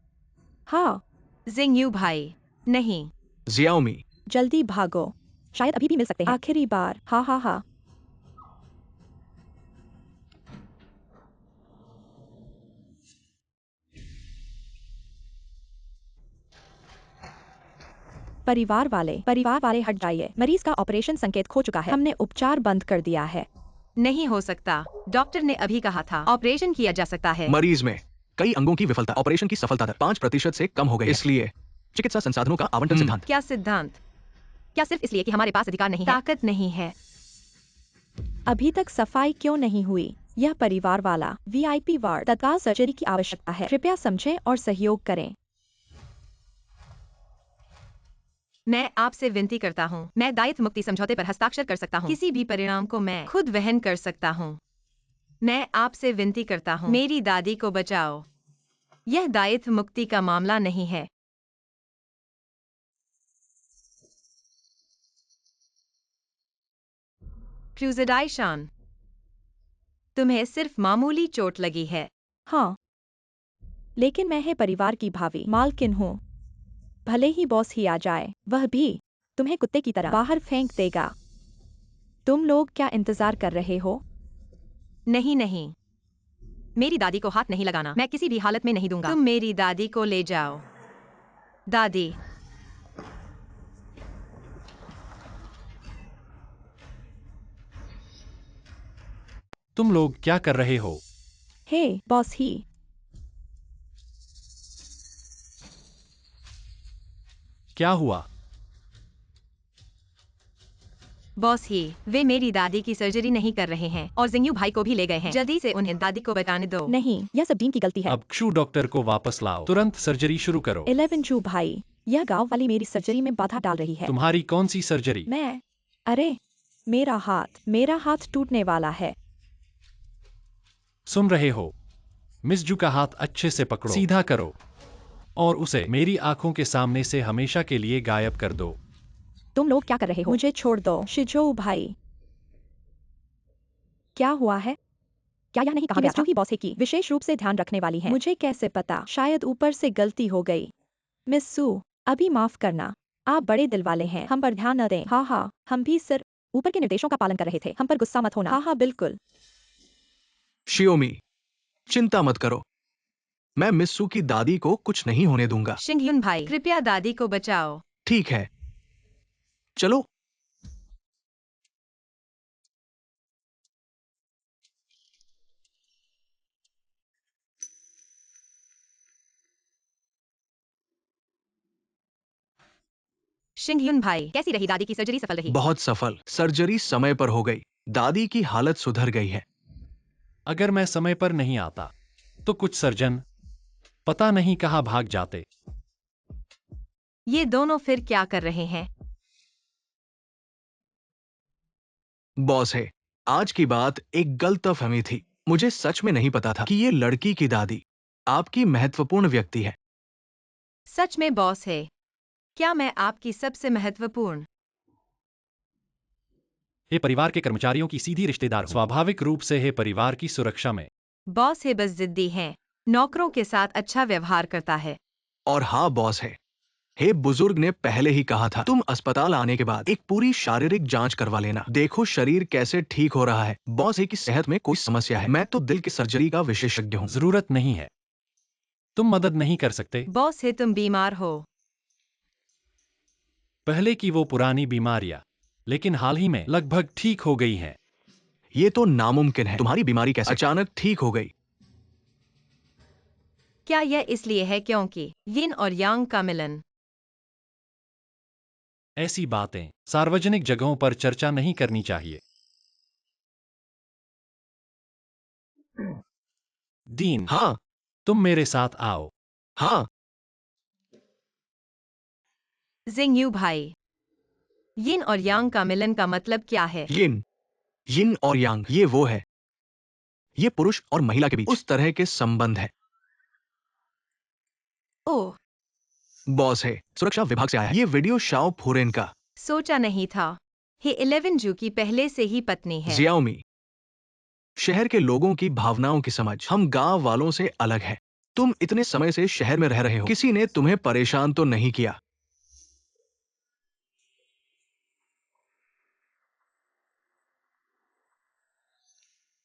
हाँ, जिंगयू भाई, नहीं। जियाओमी, जल्दी भागो, शायद अभी भी मिल सकते हैं। आखिरी बार, हाँ हाँ हाँ। परिवार वाले हट जाइए। मरीज का ऑपरेशन संकेत खो चुका है। हमने उपचार बंद कर दिया है। नहीं हो सकता, डॉक्टर ने अभी कहा था ऑपरेशन किया जा सकता है। मरीज में कई अंगों की विफलता ऑपरेशन की सफलता दर 5% से कम हो गई है। इसलिए चिकित्सा संसाधनों का आवंटन सिद्धांत। क्या सिद्धांत? क्या सिर्फ इसलिए कि हमारे पास अधिकार नहीं है? ताकत नहीं है। अभी तक सफाई क्यों नहीं हुई? यह परिवार वाला VIP वार्ड तत्काल सर्जरी की आवश्यकता है। कृपया समझें और सहयोग करें। मैं आपसे विनती करता हूँ, मैं दायित्व मुक्ति समझौते पर हस्ताक्षर कर सकता हूँ। किसी भी परिणाम को मैं खुद वहन कर सकता हूँ। मैं आपसे विनती करता हूँ, मेरी दादी को बचाओ। यह दायित्व मुक्ति का मामला नहीं है। क्रूज़डाइशान, तुम्हें सिर्फ मामूली चोट लगी है। हाँ, लेकिन मैं है परिवार की भावी मालकिन हूँ। भले ही बॉस ही आ जाए, वह भी तुम्हें कुत्ते की तरह बाहर फेंक देगा। तुम लोग क्या इंतजार कर रहे हो? नहीं नहीं, मेरी दादी को हाथ नहीं लगाना। मैं किसी भी हालत में नहीं दूंगा। तुम मेरी दादी को ले जाओ। दादी, तुम लोग क्या कर रहे हो? हे, बॉस ही। क्या हुआ? बॉस ही, वे मेरी दादी की सर्जरी नहीं कर रहे हैं और जिंगयू भाई को भी ले गए हैं। जल्दी से उन्हें दादी को बचाने दो। नहीं, यह सब डीन की गलती है। अब क्षु डॉक्टर को वापस लाओ, तुरंत सर्जरी शुरू करो। 11 जू भाई, यह गांव वाली मेरी सर्जरी में बाधा डाल रही है। तुम्हारी कौन सी सर्जरी? अरे, मेरा हाथ टूटने वाला है। सुन रहे हो? मिस जू का हाथ अच्छे से पकड़ो, सीधा करो और उसे मेरी आंखों के सामने से हमेशा के लिए गायब कर दो। तुम लोग क्या कर रहे हो? मुझे छोड़ दो, शिजो भाई। क्या हुआ है? क्या यह नहीं कहा गया था कि बॉस है की विशेष रूप से ध्यान रखने वाली है? मुझे कैसे पता? शायद ऊपर से गलती हो गई। मिस सू, अभी माफ करना। आप बड़े दिल वाले हैं, हम पर ध्यान न दें। हाँ हाँ, हम भी सिर्फ ऊपर के निर्देशों का पालन कर रहे थे। हम पर गुस्सा मत होना। हाँ हाँ बिल्कुल। शियोमी, चिंता मत करो, मैं मिस सू की दादी को कुछ नहीं होने दूंगा। शिंगयुन भाई, कृपया दादी को बचाओ। ठीक है, चलो। शिंगयुन भाई, कैसी रही दादी की सर्जरी? सफल रही? बहुत सफल, सर्जरी समय पर हो गई, दादी की हालत सुधर गई है। अगर मैं समय पर नहीं आता तो कुछ सर्जन पता नहीं कहाँ भाग जाते। ये दोनों फिर क्या कर रहे हैं? बॉस है, आज की बात एक गलतफहमी थी। मुझे सच में नहीं पता था कि ये लड़की की दादी आपकी महत्वपूर्ण व्यक्ति है। सच में बॉस है, क्या मैं आपकी सबसे महत्वपूर्ण? ये परिवार के कर्मचारियों की सीधी रिश्तेदार हूं। स्वाभाविक रूप से है परिवार की सुरक्षा में। बॉस है बस जिद्दी हैं, नौकरों के साथ अच्छा व्यवहार करता है। और हाँ बॉस है, हे बुजुर्ग ने पहले ही कहा था तुम अस्पताल आने के बाद एक पूरी शारीरिक जांच करवा लेना। देखो शरीर कैसे ठीक हो रहा है। बॉस है की सेहत में कोई समस्या है। मैं तो दिल की सर्जरी का विशेषज्ञ हूँ। जरूरत नहीं है, तुम मदद नहीं कर सकते। बॉस है तुम बीमार हो। पहले की वो पुरानी बीमारियां, लेकिन हाल ही में लगभग ठीक हो गई हैं। ये तो नामुमकिन है। तुम्हारी बीमारी कैसे अचानक ठीक हो गई? क्या यह इसलिए है क्योंकि यिन और यांग का मिलन? ऐसी बातें सार्वजनिक जगहों पर चर्चा नहीं करनी चाहिए। डीन, हाँ, तुम मेरे साथ आओ। हाँ। जिंगयू भाई, यिन और यांग का मिलन का मतलब क्या है? यिन यिन और यांग, ये वो है। ये पुरुष और महिला के बीच उस तरह के संबंध है। ओह, बॉस है, सुरक्षा विभाग से आया है। ये वीडियो शाओ फुरेन का। सोचा नहीं था। हे 11 जू की पहले से ही पत्नी है। जियाओमी, शहर के लोगों की भावनाओं की समझ हम गांव वालों से अलग है। तुम इतने समय से शहर में रह रहे हो, किसी ने तुम्हें परेशान तो नहीं किया?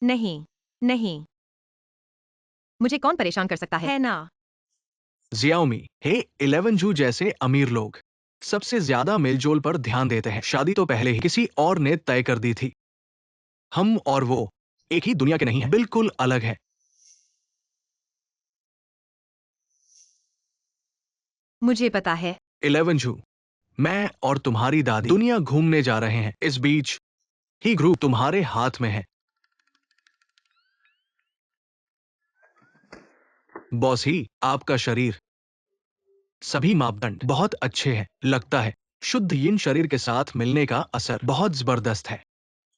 नहीं, नहीं। मुझे कौन परेशान कर सकता है ना? जियाओमी, हे 11 जू जैसे अमीर लोग सबसे ज्यादा मेलजोल पर ध्यान देते हैं। शादी तो पहले ही किसी और ने तय कर दी थी। हम और वो एक ही दुनिया के नहीं है, बिल्कुल अलग है। मुझे पता है। 11 जू, मैं और तुम्हारी दादी दुनिया घूमने जा रहे हैं। इस बीच ही ग्रुप तुम्हारे हाथ में है। बॉस ही, आपका शरीर, सभी मापदंड बहुत अच्छे हैं। लगता है शुद्ध यिन शरीर के साथ मिलने का असर बहुत जबरदस्त है।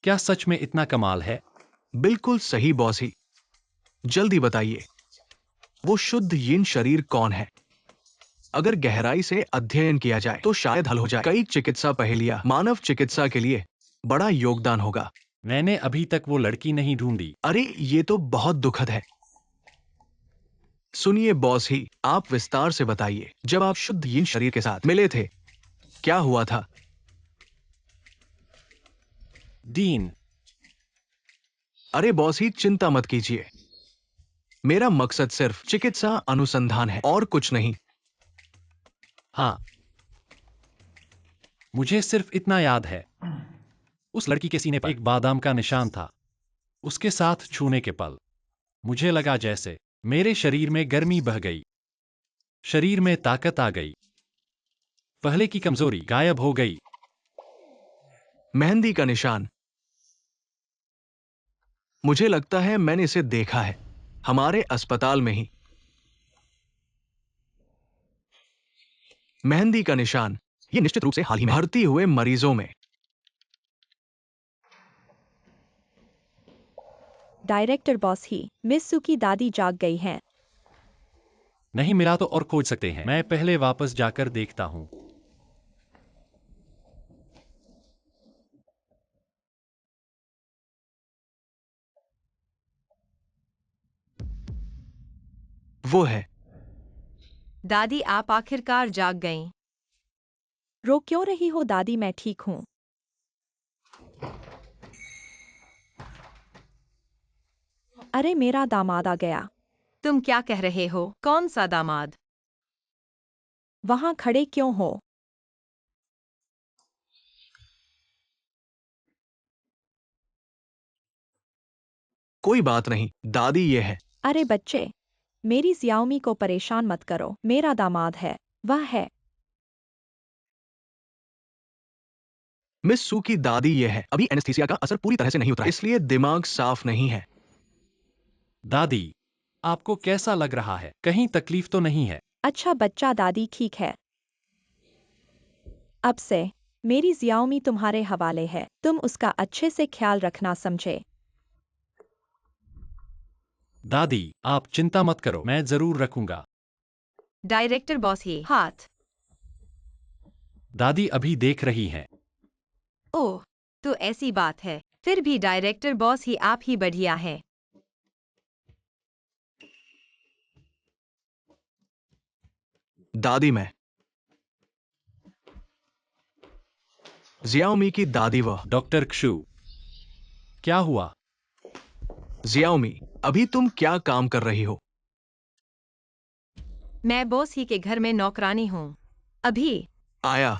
क्या सच में इतना कमाल है? बिल्कुल सही बॉस ही। जल्दी बताइए, वो शुद्ध यिन शरीर कौन है? अगर गहराई से अध्ययन किया जाए तो शायद हल हो जाए कई चिकित्सा पहेलियां। मानव चिकित्सा के लिए बड़ा योगदान होगा। मैंने अभी तक वो लड़की नहीं ढूंढी। अरे, ये तो बहुत दुखद है। सुनिए बॉस ही, आप विस्तार से बताइए। जब आप शुद्ध यिन शरीर के साथ मिले थे, क्या हुआ था? डीन, अरे बॉस ही, चिंता मत कीजिए। मेरा मकसद सिर्फ चिकित्सा अनुसंधान है और कुछ नहीं। हाँ, मुझे सिर्फ इतना याद है। उस लड़की के सीने पर एक बादाम का निशान था। उसके साथ छूने के पल मुझे लगा जैसे मेरे शरीर में गर्मी बह गई, शरीर में ताकत आ गई, पहले की कमजोरी गायब हो गई। मेहंदी का निशान, मुझे लगता है मैंने इसे देखा है, हमारे अस्पताल में ही। मेहंदी का निशान, ये निश्चित रूप से हाल ही में भर्ती हुए मरीजों में। डायरेक्टर बॉस ही, मिस सू की दादी जाग गई हैं। नहीं मिला तो और खोज सकते हैं। मैं पहले वापस जाकर देखता हूं। वो है। दादी, आप आखिरकार जाग गईं। रो क्यों रही हो दादी, मैं ठीक हूँ। अरे मेरा दामाद आ गया। तुम क्या कह रहे हो? कौन सा दामाद? वहां खड़े क्यों हो? कोई बात नहीं दादी, ये है। अरे बच्चे, मेरी जियाओमी को परेशान मत करो। मेरा दामाद है, वह है। मिस सू की दादी, ये है। अभी एनेस्थीसिया का असर पूरी तरह से नहीं उतरा, इसलिए दिमाग साफ नहीं है। दादी, आपको कैसा लग रहा है? कहीं तकलीफ तो नहीं है? अच्छा बच्चा, दादी ठीक है। अब से मेरी जियाओमी तुम्हारे हवाले है। तुम उसका अच्छे से ख्याल रखना, समझे? दादी, आप चिंता मत करो, मैं जरूर रखूंगा। डायरेक्टर बॉस ही, हाथ। दादी अभी देख रही हैं। ओह, तो ऐसी बात है। फिर भी डायरेक्टर बॉस ही, आप ही बढ़िया हैं। दादी, मैं जियाओमी की दादी। वह डॉक्टर क्षु, क्या हुआ? जियाओमी, अभी तुम क्या काम कर रही हो? मैं बॉस ही के घर में नौकरानी हूँ। अभी आया।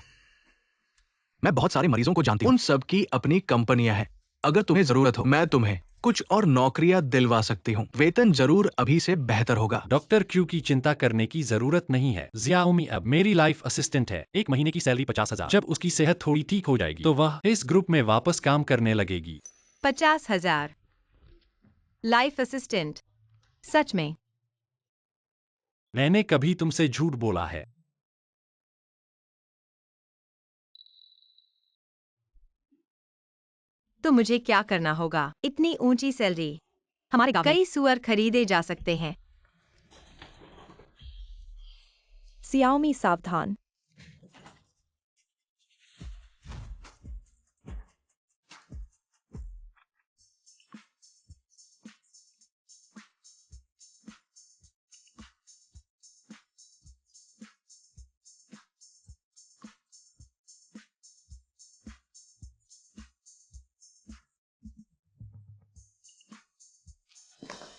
मैं बहुत सारे मरीजों को जानती हूँ, उन सब की अपनी कंपनियां हैं। अगर तुम्हें जरूरत हो, मैं तुम्हें कुछ और नौकरियां दिलवा सकती हूँ। वेतन जरूर अभी से बेहतर होगा। डॉक्टर क्यू की चिंता करने की जरूरत नहीं है। जियाओमी अब मेरी लाइफ असिस्टेंट है। 1 महीने की सैलरी 50,000। जब उसकी सेहत थोड़ी ठीक हो जाएगी तो वह इस ग्रुप में वापस काम करने लगेगी। 50,000 लाइफ असिस्टेंट? सच में? मैंने कभी तुमसे झूठ बोला है? तो मुझे क्या करना होगा? इतनी ऊंची सैलरी? हमारे गांव में कई सुअर खरीदे जा सकते हैं। सियाओमी सावधान।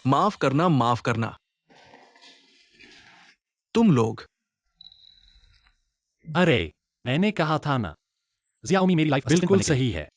माफ करना, माफ करना। तुम लोग। अरे, मैंने कहा था ना, जियाओमी मेरी लाइफ असिस्टेंट बिल्कुल बनने के लिए। सही है।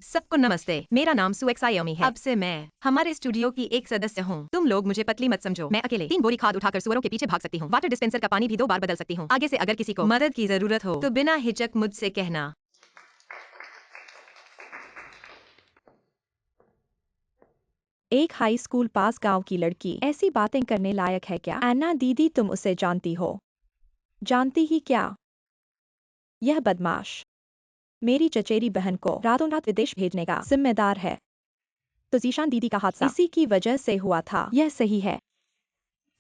सबको नमस्ते, मेरा नाम सुएक्सायोमी है। अब से मैं हमारे स्टूडियो की एक सदस्य हूँ। तुम लोग मुझे पतली मत समझो। मैं अकेले 3 बोरी खाद उठाकर सुअरों के पीछे भाग सकती हूँ। वाटर डिस्पेंसर का पानी भी 2 बार बदल सकती हूँ। आगे से अगर किसी को मदद की जरूरत हो तो बिना हिचक मुझसे कहना। एक हाई स्कूल पास गांव की लड़की ऐसी बातें करने लायक है क्या? एन्ना दीदी, तुम उसे जानती हो? जानती ही क्या? यह बदमाश मेरी चचेरी बहन को रातों रात विदेश भेजने का जिम्मेदार है। तो जीशान दीदी का हादसा इसी की वजह से हुआ था। यह सही है।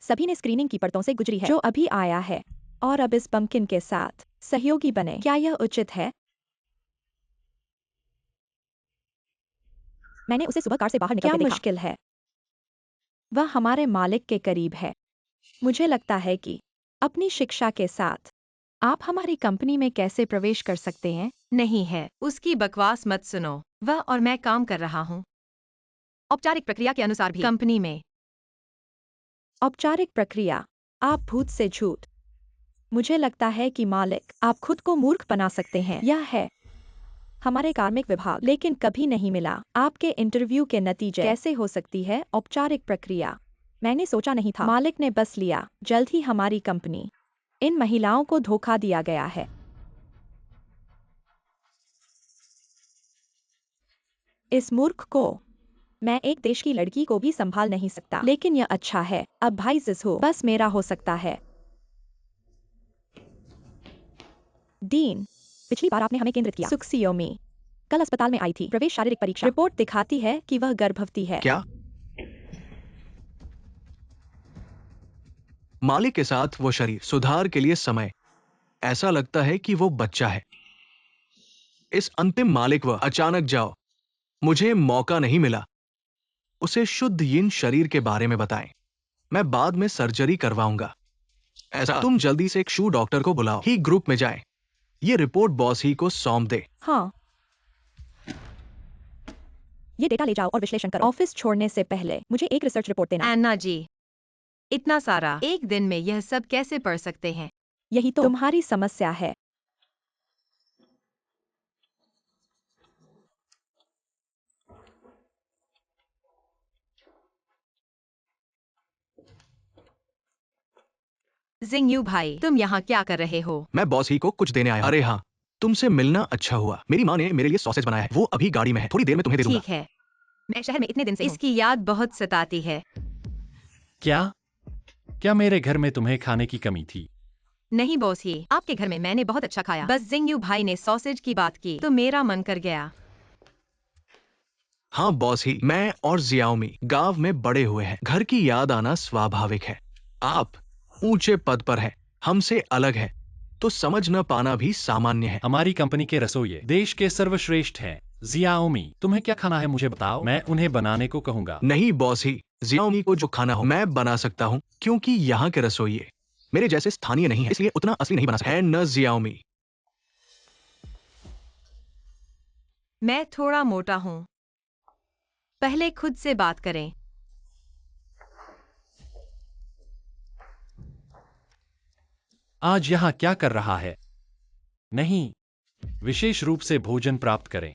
सभी ने स्क्रीनिंग की परतों से गुजरी है जो अभी आया है, और अब इस पम्पकिन के साथ सहयोगी बने। क्या यह उचित है? मैंने उसे सुबह कार से बाहर निकलते देखा। क्या मुश्किल है? वह हमारे मालिक के करीब है। मुझे लगता है कि अपनी शिक्षा के साथ आप हमारी कंपनी में कैसे प्रवेश कर सकते हैं? नहीं है, उसकी बकवास मत सुनो। वह और मैं काम कर रहा हूँ औपचारिक प्रक्रिया के अनुसार भी कंपनी में। औपचारिक प्रक्रिया? आप भूत से झूठ। मुझे लगता है कि मालिक आप खुद को मूर्ख बना सकते हैं। यह है हमारे कार्मिक विभाग, लेकिन कभी नहीं मिला। आपके इंटरव्यू के नतीजे कैसे हो सकती है औपचारिक प्रक्रिया? मैंने सोचा नहीं था। मालिक ने बस लिया। जल्द ही हमारी कंपनी। इन महिलाओं को धोखा दिया गया है। इस मूर्ख को मैं एक देश की लड़की को भी संभाल नहीं सकता। लेकिन यह अच्छा है। अब भाई जिसहो बस मेरा हो सकता है। डीन, पिछली बार आपने हमें केंद्रित किया। सुक्सियोमी कल अस्पताल में आई थी। प्रवेश शारीरिक परीक्षा रिपोर्ट दिखाती है कि वह गर्भवती है। क्या? मालिक के साथ वो शरीर सुधार के लिए समय। ऐसा लगता है कि वो बच्चा है। इस अंतिम मालिक व अचानक जाओ। मुझे मौका नहीं मिला। उसे शुद्ध यिन शरीर के बारे में बताएं। मैं बाद में सर्जरी करवाऊंगा। ऐसा तुम जल्दी से एक शू डॉक्टर को बुलाओ। ही ग्रुप में जाएं। ये रिपोर्ट बॉस ही को सौंप दे। हाँ, ये डेटा ले जाओ और विश्लेषण करो। ऑफिस छोड़ने से पहले मुझे एक रिसर्च रिपोर्ट देना। एन्ना जी, इतना सारा एक दिन में यह सब कैसे पढ़ सकते हैं? यही तो तुम्हारी समस्या है। जिंगयू भाई, तुम यहाँ क्या कर रहे हो? मैं बॉस ही को कुछ देने आया हूं। अरे हाँ, तुमसे मिलना अच्छा हुआ। मेरी माँ ने मेरे लिए सॉसेज बनाया है। वो अभी गाड़ी में है। थोड़ी देर में तुम्हें दे दूंगा। ठीक है, मैं शहर में इतने दिन से हूँ। इसकी याद बहुत सताती है। क्या? क्या मेरे घर में तुम्हें खाने की कमी थी? नहीं बॉस ही, आपके घर में मैंने बहुत अच्छा खाया। बस जिंगयू भाई ने सॉसेज की बात की तो मेरा मन कर गया। हाँ बॉस ही, मैं और जियाओमी गांव में बड़े हुए हैं। घर की याद आना स्वाभाविक है। आप ऊंचे पद पर हैं, हमसे अलग हैं, तो समझ न पाना भी सामान्य है। हमारी कंपनी के रसोइये देश के सर्वश्रेष्ठ हैं। जियाओमी, तुम्हें क्या खाना है मुझे बताओ, मैं उन्हें बनाने को कहूंगा। नहीं बॉस ही, जियाओमी को जो खाना हो मैं बना सकता हूँ, क्योंकि यहाँ के रसोइये मेरे जैसे स्थानीय नहीं है, इसलिए उतना असली नहीं बना सकते। है न जियाओमी? मैं थोड़ा मोटा हूँ। पहले खुद से बात करें। आज यहाँ क्या कर रहा है? नहीं, विशेष रूप से भोजन प्राप्त करें।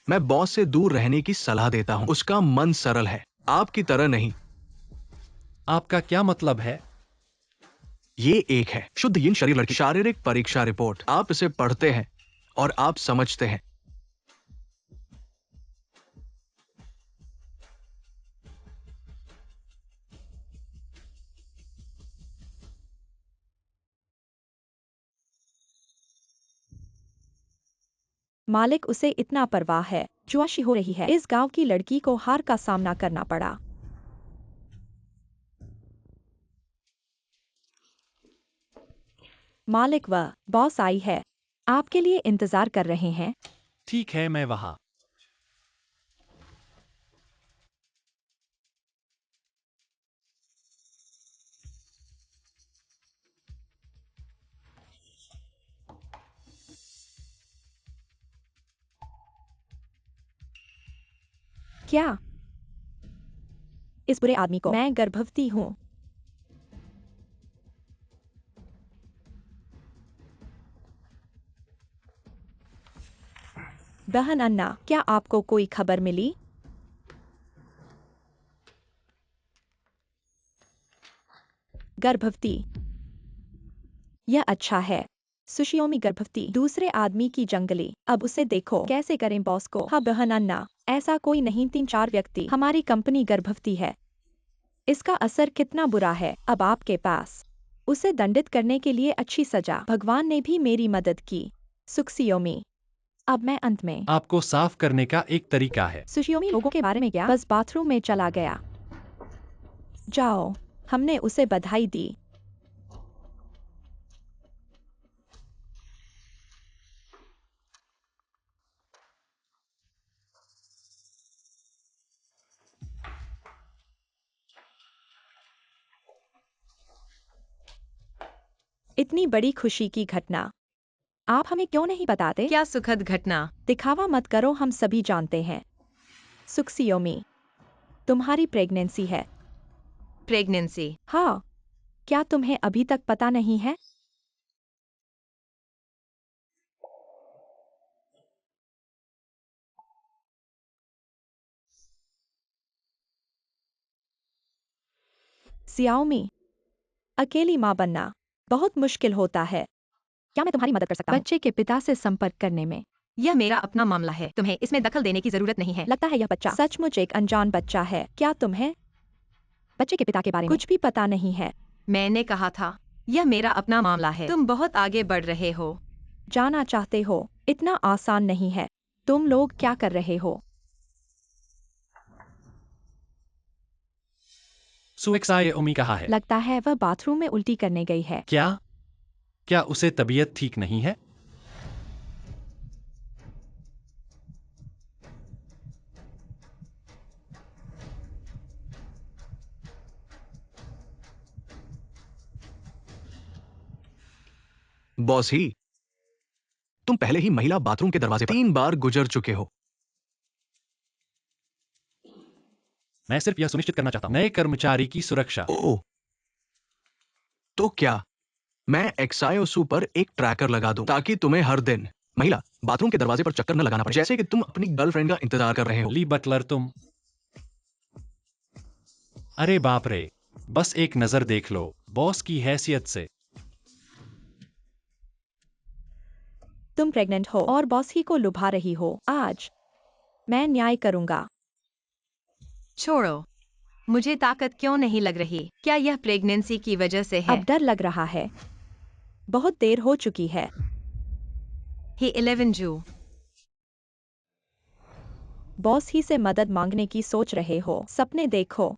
मैं बॉस से दूर रहने की सलाह देता हूं। उसका मन सरल है, आपकी तरह नहीं। आपका क्या मतलब है? ये एक है शुद्ध यिन शरीर लड़की शारीरिक परीक्षा रिपोर्ट। आप इसे पढ़ते हैं और आप समझते हैं। मालिक उसे इतना परवाह है। जुआशी हो रही है। इस गांव की लड़की को हार का सामना करना पड़ा। मालिक व बॉस आई है। आपके लिए इंतजार कर रहे हैं। ठीक है, मैं वहाँ। क्या? इस बुरे आदमी को मैं गर्भवती हूँ। बहन अन्ना, क्या आपको कोई खबर मिली? गर्भवती। यह अच्छा है। सुशियोमी गर्भवती दूसरे आदमी की जंगली। अब उसे देखो कैसे करें बॉस को। हाँ बहन अन्ना, ऐसा कोई नहीं, 3-4 व्यक्ति। हमारी कंपनी गर्भवती है। इसका असर कितना बुरा है अब आपके पास। उसे दंडित करने के लिए अच्छी सजा। भगवान ने भी मेरी मदद की। सुखसियोमी। अब मैं अंत में। आपको साफ करने का एक तरीका है। सुशियोमी लोगों के बारे में क्या? बस बाथरूम में चला गया। जाओ। हमने उसे बधाई दी। इतनी बड़ी खुशी की घटना आप हमें क्यों नहीं बताते? क्या सुखद घटना। दिखावा मत करो, हम सभी जानते हैं। सुखसियोमी, तुम्हारी प्रेगनेंसी है। प्रेगनेंसी। हाँ। क्या तुम्हें अभी तक पता नहीं है? सियाओमी, अकेली माँ बनना बहुत मुश्किल होता है। क्या मैं तुम्हारी मदद कर सकता हूँ? बच्चे के पिता से संपर्क करने में। यह मेरा अपना मामला है, तुम्हें इसमें दखल देने की जरूरत नहीं है। लगता है यह बच्चा सचमुच एक अनजान बच्चा है। क्या तुम्हें बच्चे के पिता के बारे में कुछ भी पता नहीं है? मैंने कहा था, यह मेरा अपना मामला है। तुम बहुत आगे बढ़ रहे हो। जाना चाहते हो? इतना आसान नहीं है। तुम लोग क्या कर रहे हो? सुएक्साओमी कहाँ है? लगता है वह बाथरूम में उल्टी करने गई है। क्या? क्या उसे तबीयत ठीक नहीं है? बॉस ही, तुम पहले ही महिला बाथरूम के दरवाजे पर 3 बार गुजर चुके हो। मैं सिर्फ यह सुनिश्चित करना चाहता हूँ नए कर्मचारी की सुरक्षा। ओह, तो क्या मैं एक्सायोसू पर एक ट्रैकर लगा दूं ताकि तुम्हें हर दिन महिला बाथरूम के दरवाजे पर चक्कर न लगाना पड़े, जैसे कि तुम अपनी गर्लफ्रेंड का इंतजार कर रहे हो। ली बटलर, तुम। अरे बाप रे, बस एक नजर देख लो, बॉस की हैसियत से। तुम प्रेग्नेंट हो और बॉस ही को लुभा रही हो। आज मैं न्याय करूंगा। छोड़ो, मुझे ताकत क्यों नहीं लग रही? क्या यह प्रेगनेंसी की वजह से है? अब डर लग रहा है। बहुत देर हो चुकी है। हे 11 जू। बॉस ही से मदद मांगने की सोच रहे हो? सपने देखो।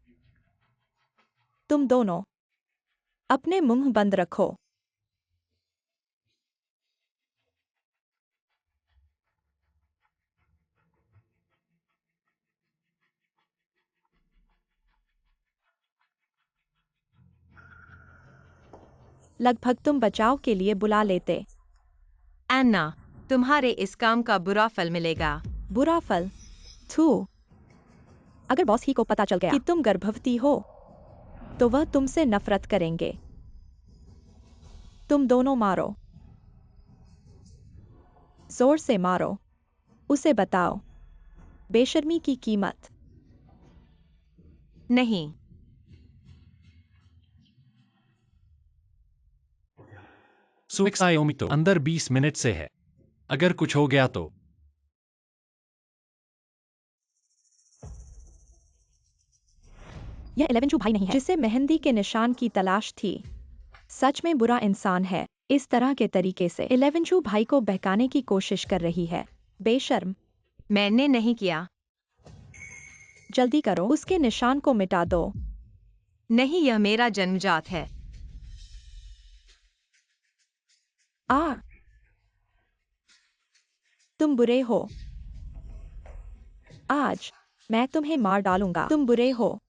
तुम दोनों अपने मुंह बंद रखो। लगभग तुम बचाव के लिए बुला लेते। एन्ना, तुम्हारे इस काम का बुरा फल मिलेगा। बुरा फल? थू। अगर बॉस ही को पता चल गया कि तुम गर्भवती हो तो वह तुमसे नफरत करेंगे। तुम दोनों मारो, जोर से मारो, उसे बताओ बेशर्मी की कीमत। नहीं। सुएक्सायोमी तो अंदर 20 मिनट से है। अगर कुछ हो गया तो यह 11 भाई नहीं है जिसे मेहंदी के निशान की तलाश थी। सच में बुरा इंसान है। इस तरह के तरीके से 11 भाई को बहकाने की कोशिश कर रही है। बेशर्म। मैंने नहीं किया। जल्दी करो, उसके निशान को मिटा दो। नहीं, यह मेरा जन्मजात है। आ, तुम बुरे हो। आज मैं तुम्हें मार डालूंगा। तुम बुरे हो।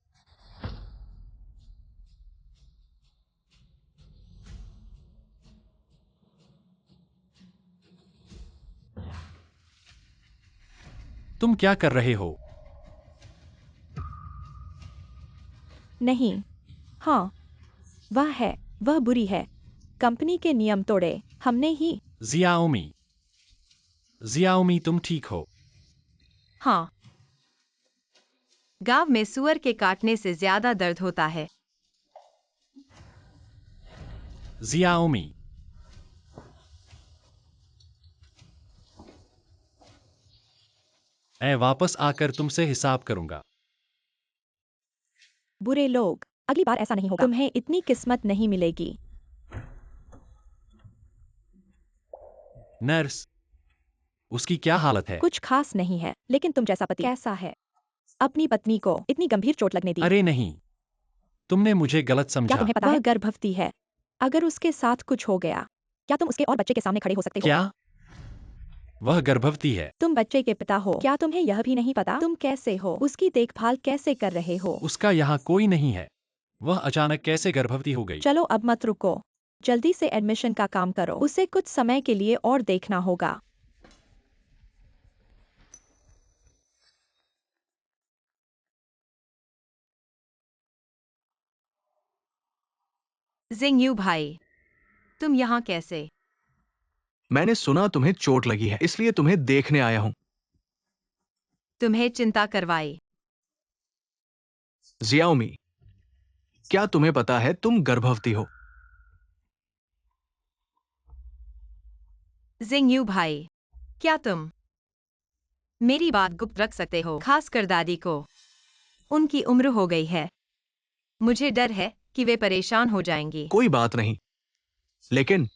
तुम क्या कर रहे हो? नहीं। हाँ, वह है। वह बुरी है। कंपनी के नियम तोड़े हमने ही। जियाओमी, जियाओमी तुम ठीक हो? हाँ। गांव में सुअर के काटने से ज्यादा दर्द होता है। जियाओमी, मैं वापस आकर तुमसे हिसाब करूंगा। बुरे लोग, अगली बार ऐसा नहीं होगा। तुम्हें इतनी किस्मत नहीं मिलेगी। नर्स, उसकी क्या हालत है? कुछ खास नहीं है, लेकिन तुम जैसा पति कैसा है? अपनी पत्नी को इतनी गंभीर चोट लगने दी। अरे नहीं, तुमने मुझे गलत क्या समझा। तुम्हें पता है? वह गर्भवती है। अगर उसके साथ कुछ हो गया, क्या तुम उसके और बच्चे के सामने खड़े हो सकते हो? क्या वह गर्भवती है? तुम बच्चे के पिता हो। क्या तुम्हें यह भी नहीं पता तुम कैसे हो? उसकी देखभाल कैसे कर रहे हो? उसका यहाँ कोई नहीं है। वह अचानक कैसे गर्भवती हो गई? चलो अब मत रुको, जल्दी से एडमिशन का काम करो। उसे कुछ समय के लिए और देखना होगा। जिंगयू भाई, तुम यहाँ कैसे? मैंने सुना तुम्हें चोट लगी है, इसलिए तुम्हें देखने आया हूं। तुम्हें चिंता करवाई। जियाओमी, क्या तुम्हें पता है तुम गर्भवती हो? जिंगयू भाई, क्या तुम मेरी बात गुप्त रख सकते हो, खासकर दादी को? उनकी उम्र हो गई है। मुझे डर है कि वे परेशान हो जाएंगी। कोई बात नहीं, लेकिन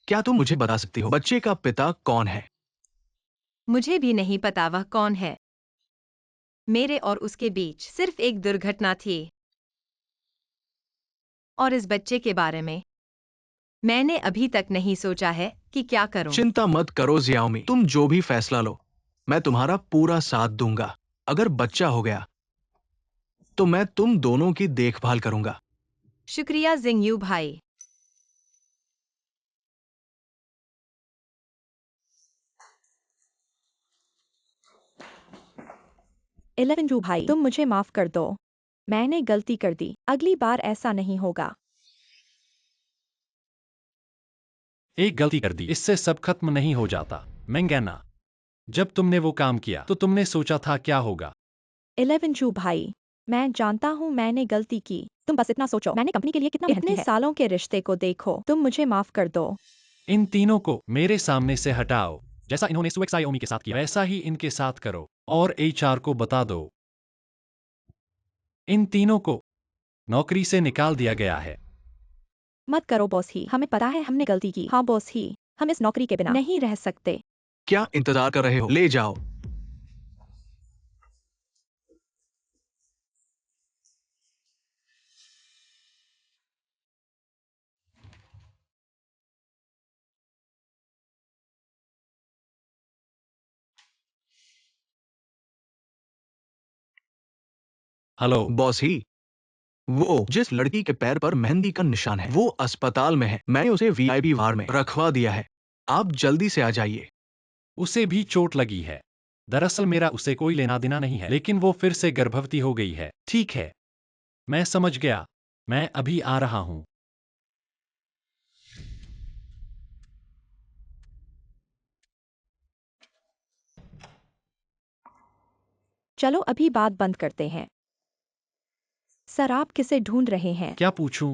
क्या तुम मुझे बता सकती हो बच्चे का पिता कौन है? मुझे भी नहीं पता वह कौन है। मेरे और उसके बीच सिर्फ एक दुर्घटना थी। और इस बच्चे के बारे में मैंने अभी तक नहीं सोचा है कि क्या करूं। चिंता मत करो जियाओमी, तुम जो भी फैसला लो, मैं तुम्हारा पूरा साथ दूंगा। अगर बच्चा हो गया तो मैं तुम दोनों की देखभाल करूंगा। शुक्रिया जिंगयू भाई। इलेवन भाई, तुम मुझे माफ कर दो। मैंने गलती कर दी। अगली बार ऐसा नहीं होगा। एक गलती कर दी, इससे सब खत्म नहीं हो जाता। मैंगैना, जब तुमने वो काम किया तो तुमने सोचा था क्या होगा? 11 भाई, मैं जानता हूँ मैंने गलती की। तुम बस इतना सोचो, मैंने कंपनी के लिए कितना मेहनत की है। इतने सालों के रिश्ते को देखो। तुम मुझे माफ कर दो। इन तीनों को मेरे सामने से हटाओ। जैसा इन्होंने सुएक्सायोमी के साथ किया वैसा ही इनके साथ करो। और एचआर को बता दो, इन तीनों को नौकरी से निकाल दिया गया है। मत करो बॉस ही, हमें पता है हमने गलती की। हाँ बॉस ही, हम इस नौकरी के बिना नहीं रह सकते। क्या इंतजार कर रहे हो? ले जाओ। हेलो बॉस ही, वो जिस लड़की के पैर पर मेहंदी का निशान है वो अस्पताल में है। मैंने उसे वीआईपी वार्ड में रखवा दिया है। आप जल्दी से आ जाइए। उसे भी चोट लगी है। दरअसल मेरा उसे कोई लेना देना नहीं है, लेकिन वो फिर से गर्भवती हो गई है। ठीक है, मैं समझ गया। मैं अभी आ रहा हूँ। चलो अभी बात बंद करते हैं। सर आप किसे ढूंढ रहे हैं? क्या पूछूं?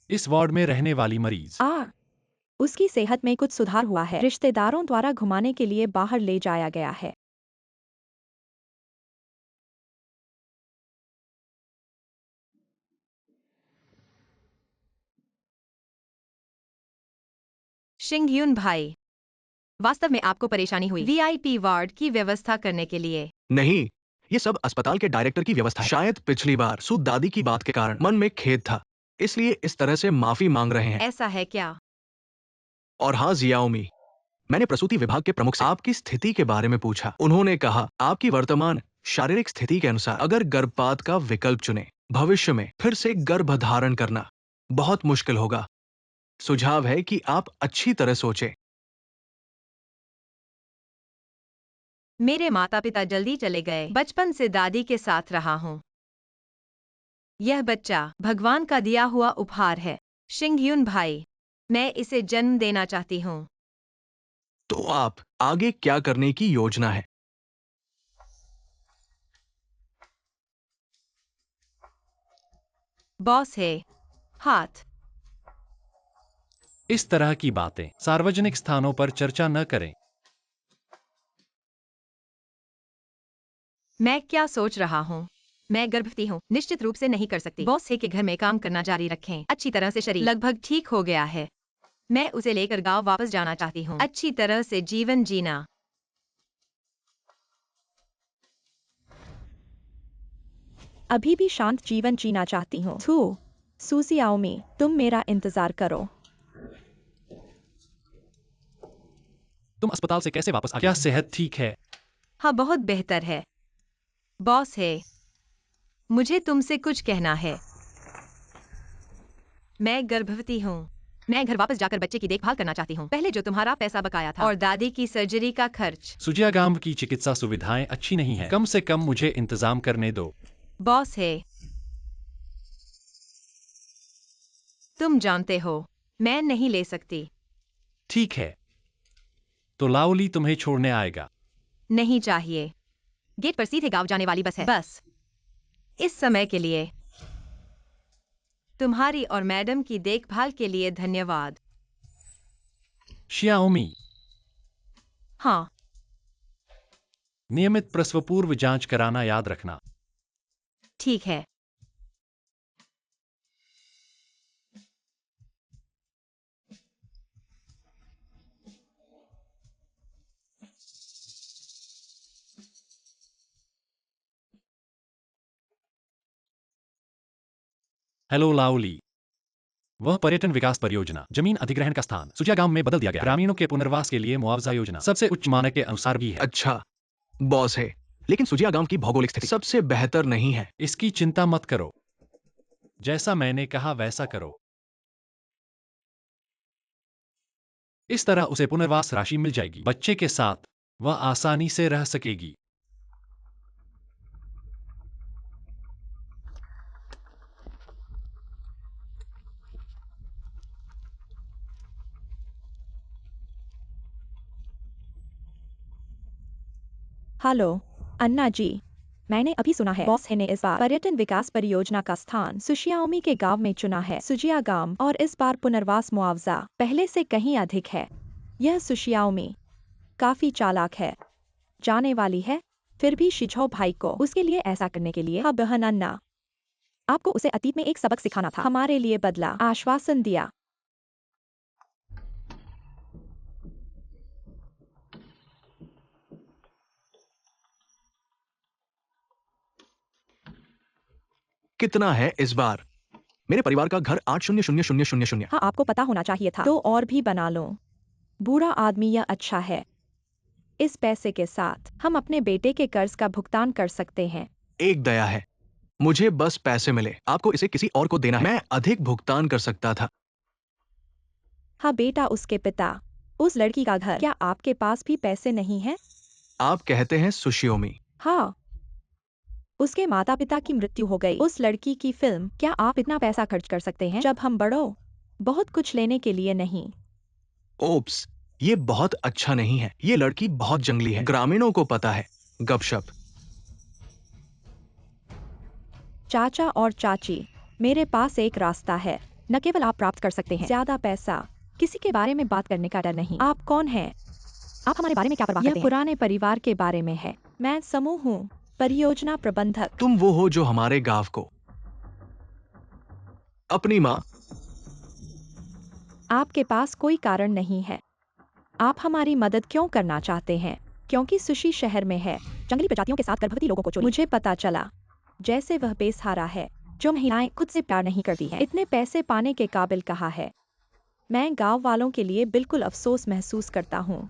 इस वार्ड में रहने वाली मरीज। उसकी सेहत में कुछ सुधार हुआ है। रिश्तेदारों द्वारा घुमाने के लिए बाहर ले जाया गया है। शिंगयुन भाई, वास्तव में आपको परेशानी हुई वीआईपी वार्ड की व्यवस्था करने के लिए? नहीं, ये सब अस्पताल के डायरेक्टर की व्यवस्था है। शायद पिछली बार सु दादी की बात के कारण मन में खेद था, इसलिए इस तरह से माफी मांग रहे हैं। ऐसा है क्या? और हाँ जियाओमी, मैंने प्रसूति विभाग के प्रमुख से आपकी स्थिति के बारे में पूछा। उन्होंने कहा आपकी वर्तमान शारीरिक स्थिति के अनुसार अगर गर्भपात का विकल्प चुने, भविष्य में फिर से गर्भधारण करना बहुत मुश्किल होगा। सुझाव है कि आप अच्छी तरह सोचें। मेरे माता पिता जल्दी चले गए। बचपन से दादी के साथ रहा हूँ। यह बच्चा भगवान का दिया हुआ उपहार है। शिंगयुन भाई, मैं इसे जन्म देना चाहती हूँ। तो आप आगे क्या करने की योजना है? बॉस है हाथ। इस तरह की बातें सार्वजनिक स्थानों पर चर्चा न करें। मैं क्या सोच रहा हूँ? मैं गर्भवती हूँ, निश्चित रूप से नहीं कर सकती। बॉस है के घर में काम करना जारी रखें। अच्छी तरह से शरीर लगभग ठीक हो गया है। मैं उसे लेकर गांव वापस जाना चाहती हूँ। अच्छी तरह से जीवन जीना। अभी भी शांत जीवन जीना चाहती हूँ। सुसियाओमी, तुम मेरा इंतजार करो। तुम अस्पताल से कैसे वापस आ गई? क्या सेहत ठीक है? हाँ, बहुत बेहतर है। बॉस है, मुझे तुमसे कुछ कहना है। मैं गर्भवती हूँ। मैं घर वापस जाकर बच्चे की देखभाल करना चाहती हूँ। पहले जो तुम्हारा पैसा बकाया था और दादी की सर्जरी का खर्च। सुजियागाम की चिकित्सा सुविधाएं अच्छी नहीं है। कम से कम मुझे इंतजाम करने दो। बॉस है, तुम जानते हो, मैं नहीं ले सकती। ठीक है, तो लाओली तुम्हें छोड़ने आएगा। नहीं चाहिए। गेट पर सीधे गांव जाने वाली बस है। बस इस समय के लिए। तुम्हारी और मैडम की देखभाल के लिए धन्यवाद। शियाओमी, हाँ, नियमित प्रसव पूर्व जांच कराना याद रखना। ठीक है। हेलो लाओली। वह पर्यटन विकास परियोजना जमीन अधिग्रहण का स्थान सुजियागाम में बदल दिया गया। ग्रामीणों के पुनर्वास के लिए मुआवजा योजना सबसे उच्च मानक के अनुसार भी है। अच्छा, बॉस है, लेकिन सुजिया गांव की भौगोलिक स्थिति सबसे बेहतर नहीं है। इसकी चिंता मत करो। जैसा मैंने कहा वैसा करो। इस तरह उसे पुनर्वास राशि मिल जाएगी। बच्चे के साथ वह आसानी से रह सकेगी। हेलो अन्ना जी, मैंने अभी सुना है बॉस है ने इस बार पर्यटन विकास परियोजना का स्थान सुशियाओमी के गांव में चुना है। सुजिया गांव और इस बार पुनर्वास मुआवजा पहले से कहीं अधिक है। यह सुशियाओमी काफी चालाक है, जाने वाली है। फिर भी शिझो भाई को उसके लिए ऐसा करने के लिए हाँ बहन अन्ना, आपको उसे अतीत में एक सबक सिखाना था। हमारे लिए बदला, आश्वासन दिया। कितना है इस बार? मेरे परिवार का घर 8000000। हाँ आपको पता होना चाहिए था। तो और भी बना लो। बुरा आदमी यह अच्छा है। इस पैसे के साथ हम अपने बेटे के कर्ज का भुगतान कर सकते हैं। एक दया है, मुझे बस पैसे मिले, आपको इसे किसी और को देना है। मैं अधिक भुगतान कर सकता था। हाँ बेटा, उसके पिता, उस लड़की का घर। क्या आपके पास भी पैसे नहीं हैं? आप कहते हैं सुशियोमी। हाँ, उसके माता पिता की मृत्यु हो गई। उस लड़की की फिल्म। क्या आप इतना पैसा खर्च कर सकते हैं जब हम बड़ों? बहुत कुछ लेने के लिए नहीं। ओप्स, ये बहुत अच्छा नहीं है। ये लड़की बहुत जंगली है, ग्रामीणों को पता है। गपशप। चाचा और चाची, मेरे पास एक रास्ता है। न केवल आप प्राप्त कर सकते हैं ज्यादा पैसा, किसी के बारे में बात करने का डर नहीं। आप कौन हैं? आप हमारे बारे में क्या परवाह करते हैं? यह पुराने परिवार के बारे में है। मैं समूह हूँ, परियोजना प्रबंधक। तुम वो हो जो हमारे गांव को अपनी माँ। आपके पास कोई कारण नहीं है। आप हमारी मदद क्यों करना चाहते हैं? क्योंकि सुशी शहर में है, जंगली प्रजातियों के साथ गर्भवती लोगों को चोरी। मुझे पता चला जैसे वह बेसहारा है, जो महिलाएं खुद से प्यार नहीं करती हैं। इतने पैसे पाने के काबिल कहा है। मैं गांव वालों के लिए बिल्कुल अफसोस महसूस करता हूँ।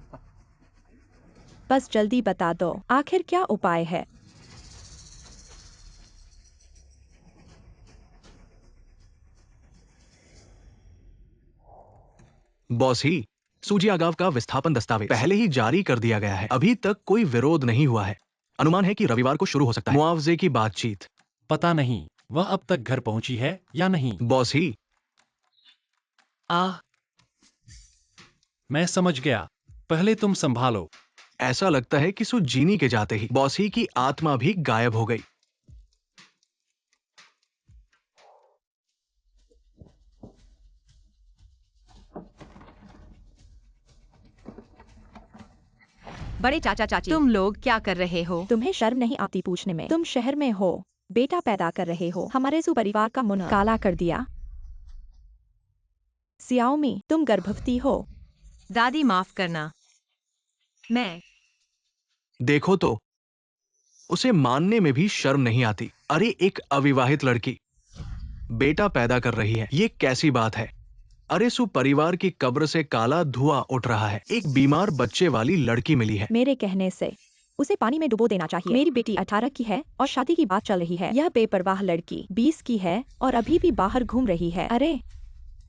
बस जल्दी बता दो, आखिर क्या उपाय है? बॉस ही, सूजिया गांव का विस्थापन दस्तावेज पहले ही जारी कर दिया गया है। अभी तक कोई विरोध नहीं हुआ है। अनुमान है कि रविवार को शुरू हो सकता है। मुआवजे की बातचीत। पता नहीं वह अब तक घर पहुंची है या नहीं। बॉस ही, मैं समझ गया, पहले तुम संभालो। ऐसा लगता है कि सु जीनी के जाते ही बॉस ही की आत्मा भी गायब हो गई। बड़े चाचा चाची, तुम लोग क्या कर रहे हो? तुम्हें शर्म नहीं आती पूछने में? तुम शहर में हो, बेटा पैदा कर रहे हो, हमारे सुपरिवार का मुंह काला कर दिया। सियाओमी, तुम गर्भवती हो। दादी माफ करना। मैं देखो तो, उसे मानने में भी शर्म नहीं आती। अरे, एक अविवाहित लड़की बेटा पैदा कर रही है, ये कैसी बात है? अरे, सु परिवार की कब्र से काला धुआं उठ रहा है। एक बीमार बच्चे वाली लड़की मिली है। मेरे कहने से उसे पानी में डुबो देना चाहिए। मेरी बेटी 18 की है और शादी की बात चल रही है। यह बेपरवाह लड़की 20 की है और अभी भी बाहर घूम रही है। अरे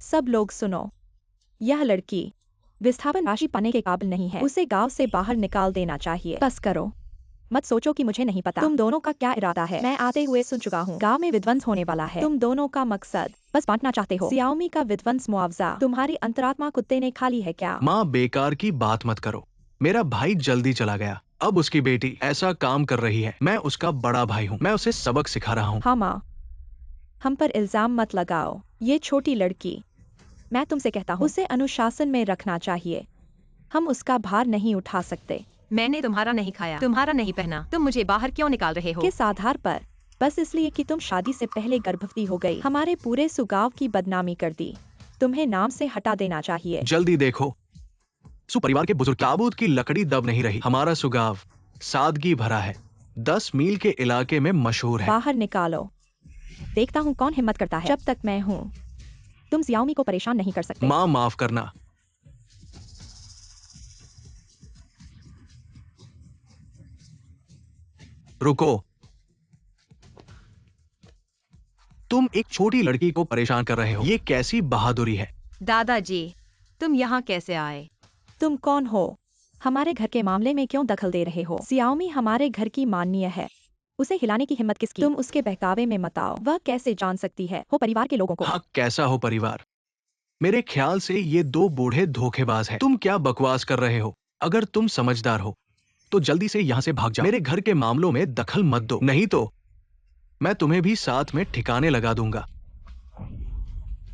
सब लोग सुनो, यह लड़की विस्थापन राशि पाने के काबिल नहीं है। उसे गांव से बाहर निकाल देना चाहिए। बस करो, मत सोचो कि मुझे नहीं पता तुम दोनों का क्या इरादा है। मैं आते हुए सुन चुका हूँ, गांव में विध्वंस होने वाला है। तुम दोनों का मकसद बस बांटना चाहते हो। सियाओमी का विध्वंस मुआवजा तुम्हारी अंतरात्मा कुत्ते ने खा ली है क्या? माँ, बेकार की बात मत करो। मेरा भाई जल्दी चला गया, अब उसकी बेटी ऐसा काम कर रही है। मैं उसका बड़ा भाई हूँ, मैं उसे सबक सिखा रहा हूँ। हाँ माँ, हम पर इल्जाम मत लगाओ। ये छोटी लड़की, मैं तुमसे कहता हूँ उसे अनुशासन में रखना चाहिए। हम उसका भार नहीं उठा सकते। मैंने तुम्हारा नहीं खाया, तुम्हारा नहीं पहना। तुम मुझे बाहर क्यों निकाल रहे हो? किस आधार पर? बस इसलिए कि तुम शादी से पहले गर्भवती हो गई। हमारे पूरे सुगाव की बदनामी कर दी। तुम्हें नाम से हटा देना चाहिए। जल्दी देखो, सुपरिवार के बुजुर्ग ताबूत की लकड़ी दब नहीं रही। हमारा सुगाव सादगी भरा है, 10 मील के इलाके में मशहूर है। बाहर निकालो, देखता हूँ कौन हिम्मत करता है। जब तक मैं हूँ, तुम सियाओमी को परेशान नहीं कर सकते। माँ, माफ करना। रुको, तुम एक छोटी लड़की को परेशान कर रहे हो, ये कैसी बहादुरी है? दादाजी, तुम यहाँ कैसे आए? तुम कौन हो? हमारे घर के मामले में क्यों दखल दे रहे हो? सियाओमी हमारे घर की माननीय है, उसे हिलाने की हिम्मत किसकी? तुम उसके बहकावे में मत आओ। वह कैसे जान सकती है हो परिवार के लोगों को? हाँ, कैसा हो परिवार? मेरे ख्याल से ये 2 बूढ़े धोखेबाज हैं। तुम क्या बकवास कर रहे हो? अगर तुम समझदार हो तो जल्दी से यहाँ से भाग जाओ। मेरे घर के मामलों में दखल मत दो, नहीं तो मैं तुम्हें भी साथ में ठिकाने लगा दूंगा।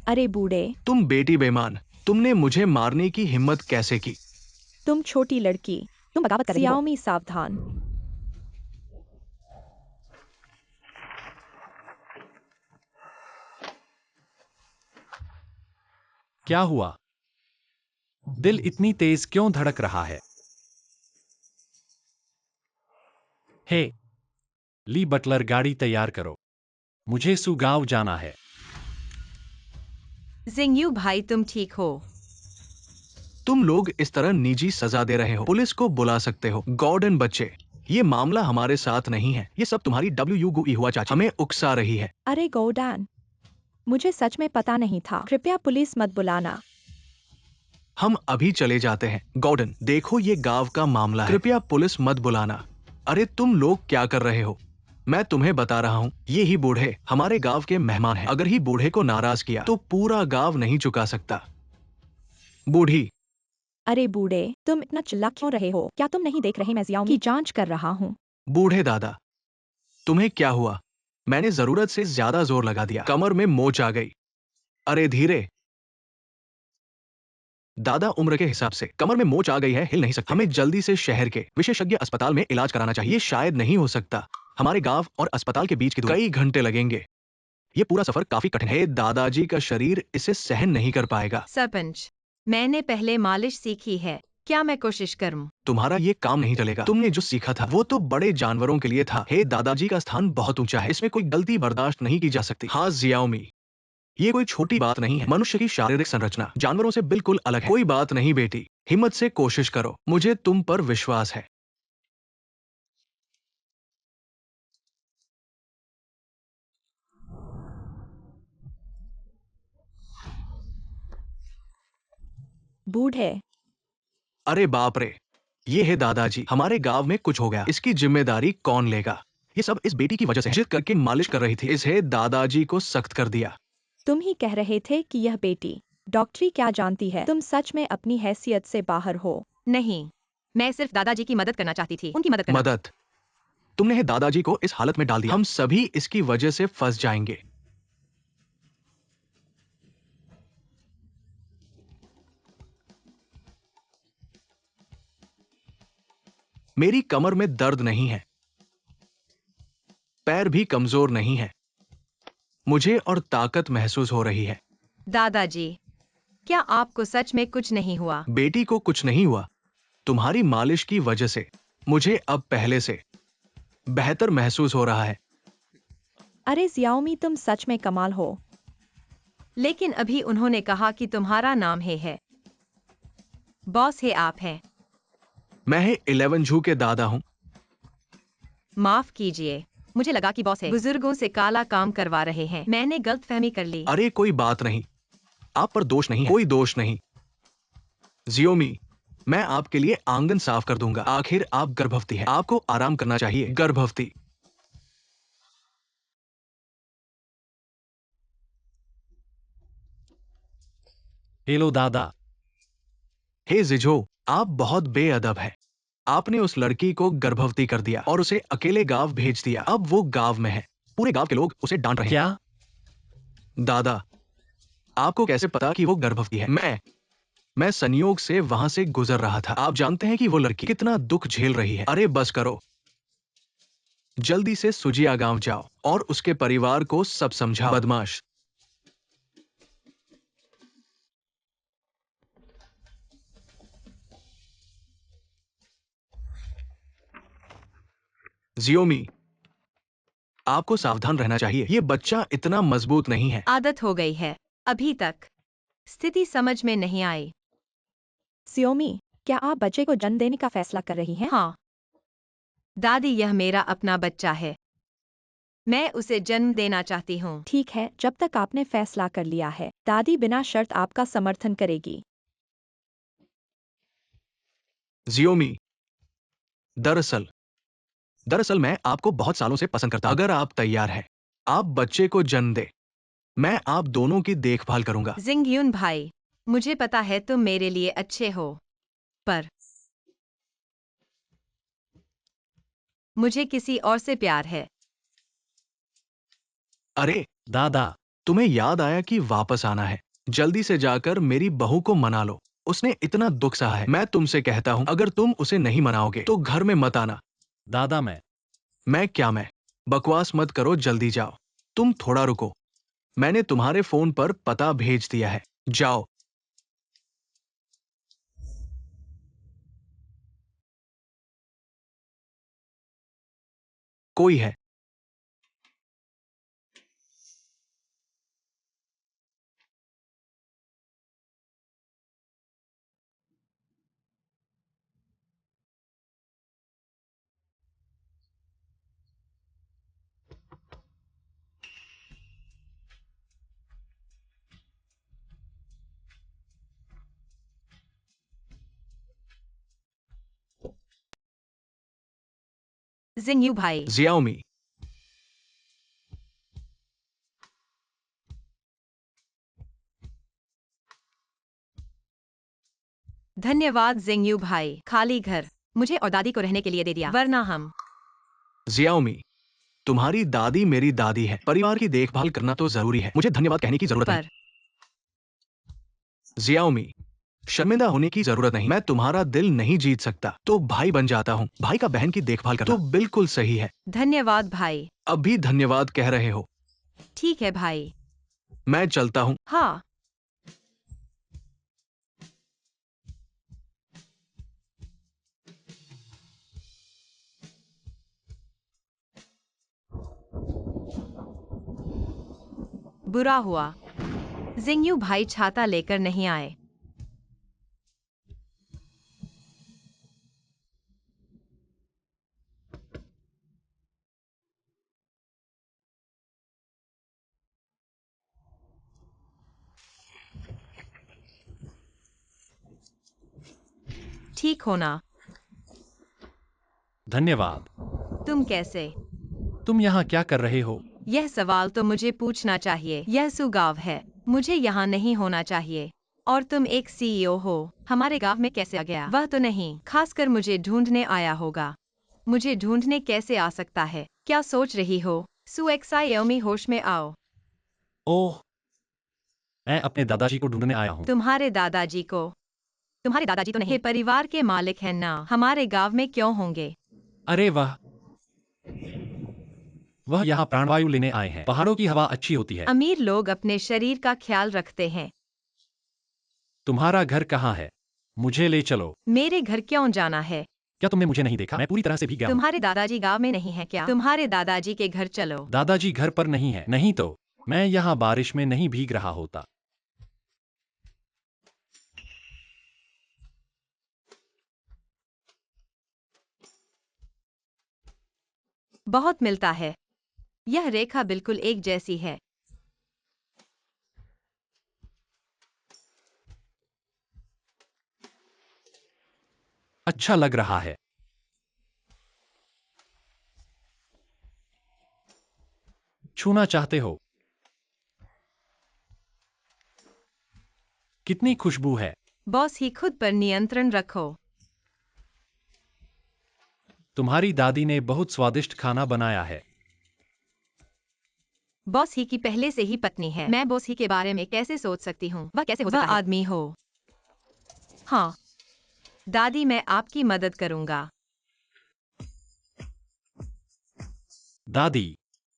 अरे बूढ़े, तुम बेटी बेईमान, तुमने मुझे मारने की हिम्मत कैसे की? तुम छोटी लड़की, तुम बगावत कर रही हो। सियाओमी सावधान। क्या हुआ? दिल इतनी तेज क्यों धड़क रहा है? हे, ली बटलर, गाड़ी तैयार करो, मुझे सुगाव जाना है। जिंगयू भाई, तुम ठीक हो? तुम लोग इस तरह निजी सजा दे रहे हो। पुलिस को बुला सकते हो। गॉर्डन बच्चे, ये मामला हमारे साथ नहीं है, ये सब तुम्हारी डब्ल्यू गुई हुआ चाची हमें उकसा रही है। अरे गॉर्डन, मुझे सच में पता नहीं था। कृपया पुलिस मत बुलाना। हम अभी चले जाते हैं। गॉर्डन, देखो ये गांव का मामला है, कृपया पुलिस मत बुलाना। अरे तुम लोग क्या कर रहे हो? मैं तुम्हें बता रहा हूँ, ये ही बूढ़े हमारे गांव के मेहमान हैं। अगर ही बूढ़े को नाराज किया तो पूरा गांव नहीं चुका सकता। बूढ़ी, अरे बूढ़े, तुम इतना चिल्ला क्यों रहे हो? क्या तुम नहीं देख रहे मैं जियाओ की जांच कर रहा हूँ? बूढ़े दादा, तुम्हें क्या हुआ? मैंने जरूरत से ज्यादा जोर लगा दिया, कमर में मोच आ गई। अरे धीरे। दादा, उम्र के हिसाब से कमर में मोच आ गई है, हिल नहीं सकते। हमें जल्दी से शहर के विशेषज्ञ अस्पताल में इलाज कराना चाहिए। शायद नहीं हो सकता। हमारे गांव और अस्पताल के बीच की दूरी कई घंटे लगेंगे। ये पूरा सफर काफी कठिन है। दादाजी का शरीर इसे सहन नहीं कर पाएगा। सरपंच, मैंने पहले मालिश सीखी है, क्या मैं कोशिश करूं? तुम्हारा ये काम नहीं चलेगा। तुमने जो सीखा था वो तो बड़े जानवरों के लिए था। हे, दादाजी का स्थान बहुत ऊंचा है, इसमें कोई गलती बर्दाश्त नहीं की जा सकती। हाँ जियाओमी, ये कोई छोटी बात नहीं है। मनुष्य की शारीरिक संरचना जानवरों से बिल्कुल अलग है। कोई बात नहीं बेटी, हिम्मत से कोशिश करो, मुझे तुम पर विश्वास है। बूढ़े, अरे बाप रे, ये है दादाजी। हमारे गांव में कुछ हो गया, इसकी जिम्मेदारी कौन लेगा? ये सब इस बेटी की वजह से है। जिद करके मालिश कर रही थी, इसे दादाजी को सख्त कर दिया। तुम ही कह रहे थे कि यह बेटी डॉक्टरी क्या जानती है? तुम सच में अपनी हैसियत से बाहर हो। नहीं, मैं सिर्फ दादाजी की मदद करना चाहती थी, उनकी मदद करना। मदद? तुमने है दादाजी को इस हालत में डाल दिया। हम सभी इसकी वजह से फंस जाएंगे। मेरी कमर में दर्द नहीं है, पैर भी कमजोर नहीं है, मुझे और ताकत महसूस हो रही है। दादाजी, क्या आपको सच में कुछ नहीं हुआ? बेटी को कुछ नहीं हुआ। तुम्हारी मालिश की वजह से मुझे अब पहले से बेहतर महसूस हो रहा है। अरे जियाओमी, तुम सच में कमाल हो। लेकिन अभी उन्होंने कहा कि तुम्हारा नाम है। बॉस है आप हैं। मैं है 11 झू के दादा हूं। माफ कीजिए, मुझे लगा कि बॉस है। बुजुर्गों से काला काम करवा रहे हैं, मैंने गलतफहमी कर ली। अरे कोई बात नहीं, आप पर दोष नहीं है, कोई दोष नहीं। जियोमी, मैं आपके लिए आंगन साफ कर दूंगा। आखिर आप गर्भवती हैं, आपको आराम करना चाहिए। गर्भवती? हेलो दादा। हे जिजो, आप बहुत बेअदब हैं। आपने उस लड़की को गर्भवती कर दिया और उसे अकेले गांव भेज दिया। अब वो गांव में है, पूरे गांव के लोग उसे डांट रहे हैं। क्या? दादा, आपको कैसे पता कि वो गर्भवती है? मैं संयोग से वहां से गुजर रहा था। आप जानते हैं कि वो लड़की कितना दुख झेल रही है। अरे बस करो, जल्दी से सुजिया गांव जाओ और उसके परिवार को सब समझाओ। बदमाश। जियोमी, आपको सावधान रहना चाहिए। ये बच्चा इतना मजबूत नहीं है। आदत हो गई है, अभी तक स्थिति समझ में नहीं आई। जियोमी, क्या आप बच्चे को जन्म देने का फैसला कर रही हैं? हाँ दादी, यह मेरा अपना बच्चा है, मैं उसे जन्म देना चाहती हूँ। ठीक है, जब तक आपने फैसला कर लिया है, दादी बिना शर्त आपका समर्थन करेगी। जियोमी, दरअसल दरअसल मैं आपको बहुत सालों से पसंद करता हूं। अगर आप तैयार हैं, आप बच्चे को जन्म दे, मैं आप दोनों की देखभाल करूंगा। जिंगयुन भाई, मुझे पता है तुम मेरे लिए अच्छे हो, पर मुझे किसी और से प्यार है। अरे, दादा, तुम्हें याद आया कि वापस आना है। जल्दी से जाकर मेरी बहू को मना लो, उसने इतना दुख सहा है। मैं तुमसे कहता हूं, अगर तुम उसे नहीं मनाओगे तो घर में मत आना। दादा मैं बकवास मत करो, जल्दी जाओ। तुम थोड़ा रुको, मैंने तुम्हारे फोन पर पता भेज दिया है, जाओ। कोई है? जिंगयू भाई। जियाओमी। धन्यवाद जिंगयू भाई। खाली घर मुझे और दादी को रहने के लिए दे दिया, वरना हम। जियाओमी, तुम्हारी दादी मेरी दादी है। परिवार की देखभाल करना तो जरूरी है। मुझे धन्यवाद कहने की जरूरत नहीं। पर जियाओमी, शर्मिंदा होने की जरूरत नहीं। मैं तुम्हारा दिल नहीं जीत सकता तो भाई बन जाता हूँ। भाई का बहन की देखभाल करना तो बिल्कुल सही है। धन्यवाद भाई। अब भी धन्यवाद कह रहे हो। ठीक है भाई। मैं चलता हूँ। हाँ। बुरा हुआ जिंगयू भाई छाता लेकर नहीं आए। ठीक होना। धन्यवाद। तुम कैसे? तुम यहाँ क्या कर रहे हो? यह सवाल तो मुझे पूछना चाहिए। यह सुगाव है। मुझे यहाँ नहीं होना चाहिए। और तुम एक सीईओ हो। हमारे गांव में कैसे आ गया? वह तो नहीं। खासकर मुझे ढूंढने आया होगा। मुझे ढूंढने कैसे आ सकता है? क्या सोच रही हो? सुएक्सायोमी, होश में आओ। ओह, मैं अपने दादाजी को ढूंढने आया हूँ। तुम्हारे दादाजी को? तुम्हारे दादाजी तो नहीं, ये परिवार के मालिक हैं ना। हमारे गांव में क्यों होंगे? अरे वाह, वह यहाँ प्राणवायु लेने आए हैं। पहाड़ों की हवा अच्छी होती है। अमीर लोग अपने शरीर का ख्याल रखते हैं। तुम्हारा घर कहाँ है? मुझे ले चलो। मेरे घर क्यों जाना है? क्या तुमने मुझे नहीं देखा? मैं पूरी तरह से भीग गया हूँ। तुम्हारे दादाजी गांव में नहीं है क्या? तुम्हारे दादाजी के घर चलो। दादाजी घर पर नहीं है। नहीं तो मैं यहाँ बारिश में नहीं भीग रहा होता। बहुत मिलता है। यह रेखा बिल्कुल एक जैसी है। अच्छा लग रहा है। छूना चाहते हो? कितनी खुशबू है। बॉस ही खुद पर नियंत्रण रखो। तुम्हारी दादी ने बहुत स्वादिष्ट खाना बनाया है। बॉस ही की पहले से ही पत्नी है। मैं बॉस ही के बारे में कैसे सोच सकती हूँ? वह कैसे हो सकता है? आदमी हो। हाँ दादी, मैं आपकी मदद करूंगा। दादी,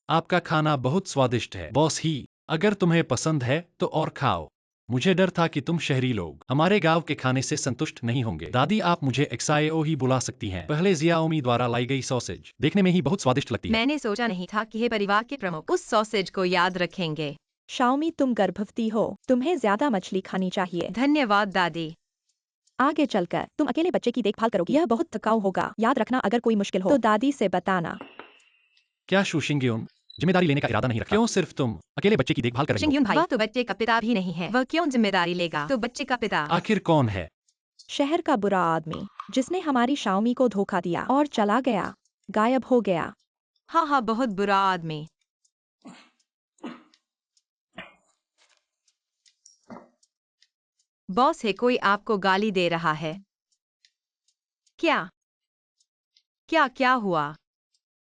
आपका खाना बहुत स्वादिष्ट है। बॉस ही, अगर तुम्हें पसंद है तो और खाओ। मुझे डर था कि तुम शहरी लोग हमारे गांव के खाने से संतुष्ट नहीं होंगे। दादी, आप मुझे एक्साएओ ही बुला सकती हैं। पहले जियाओमी द्वारा लाई गई सॉसेज देखने में ही बहुत स्वादिष्ट लगती है। मैंने सोचा नहीं था कि ये परिवार के प्रमुख उस सॉसेज को याद रखेंगे। शाओमी, तुम गर्भवती हो। तुम्हें ज्यादा मछली खानी चाहिए। धन्यवाद दादी। आगे चलकर तुम अकेले बच्चे की देखभाल करोगी। यह बहुत थकाऊ होगा। याद रखना, अगर कोई मुश्किल हो तो दादी से बताना। क्या शुशिंग्युन जिम्मेदारी लेने का इरादा नहीं रखा? क्यों सिर्फ तुम अकेले बच्चे की देखभाल कर रही हो? शिंग्युन भाई, वह तो बच्चे का पिता भी नहीं है। वह क्यों जिम्मेदारी लेगा? तो बच्चे का पिता। आखिर कौन है? शहर का बुरा आदमी जिसने हमारी शाओमी को धोखा दिया और चला गया, गायब हो गया। हाँ हाँ, बहुत बुरा आदमी। बॉस है, कोई आपको गाली दे रहा है क्या? क्या क्या हुआ?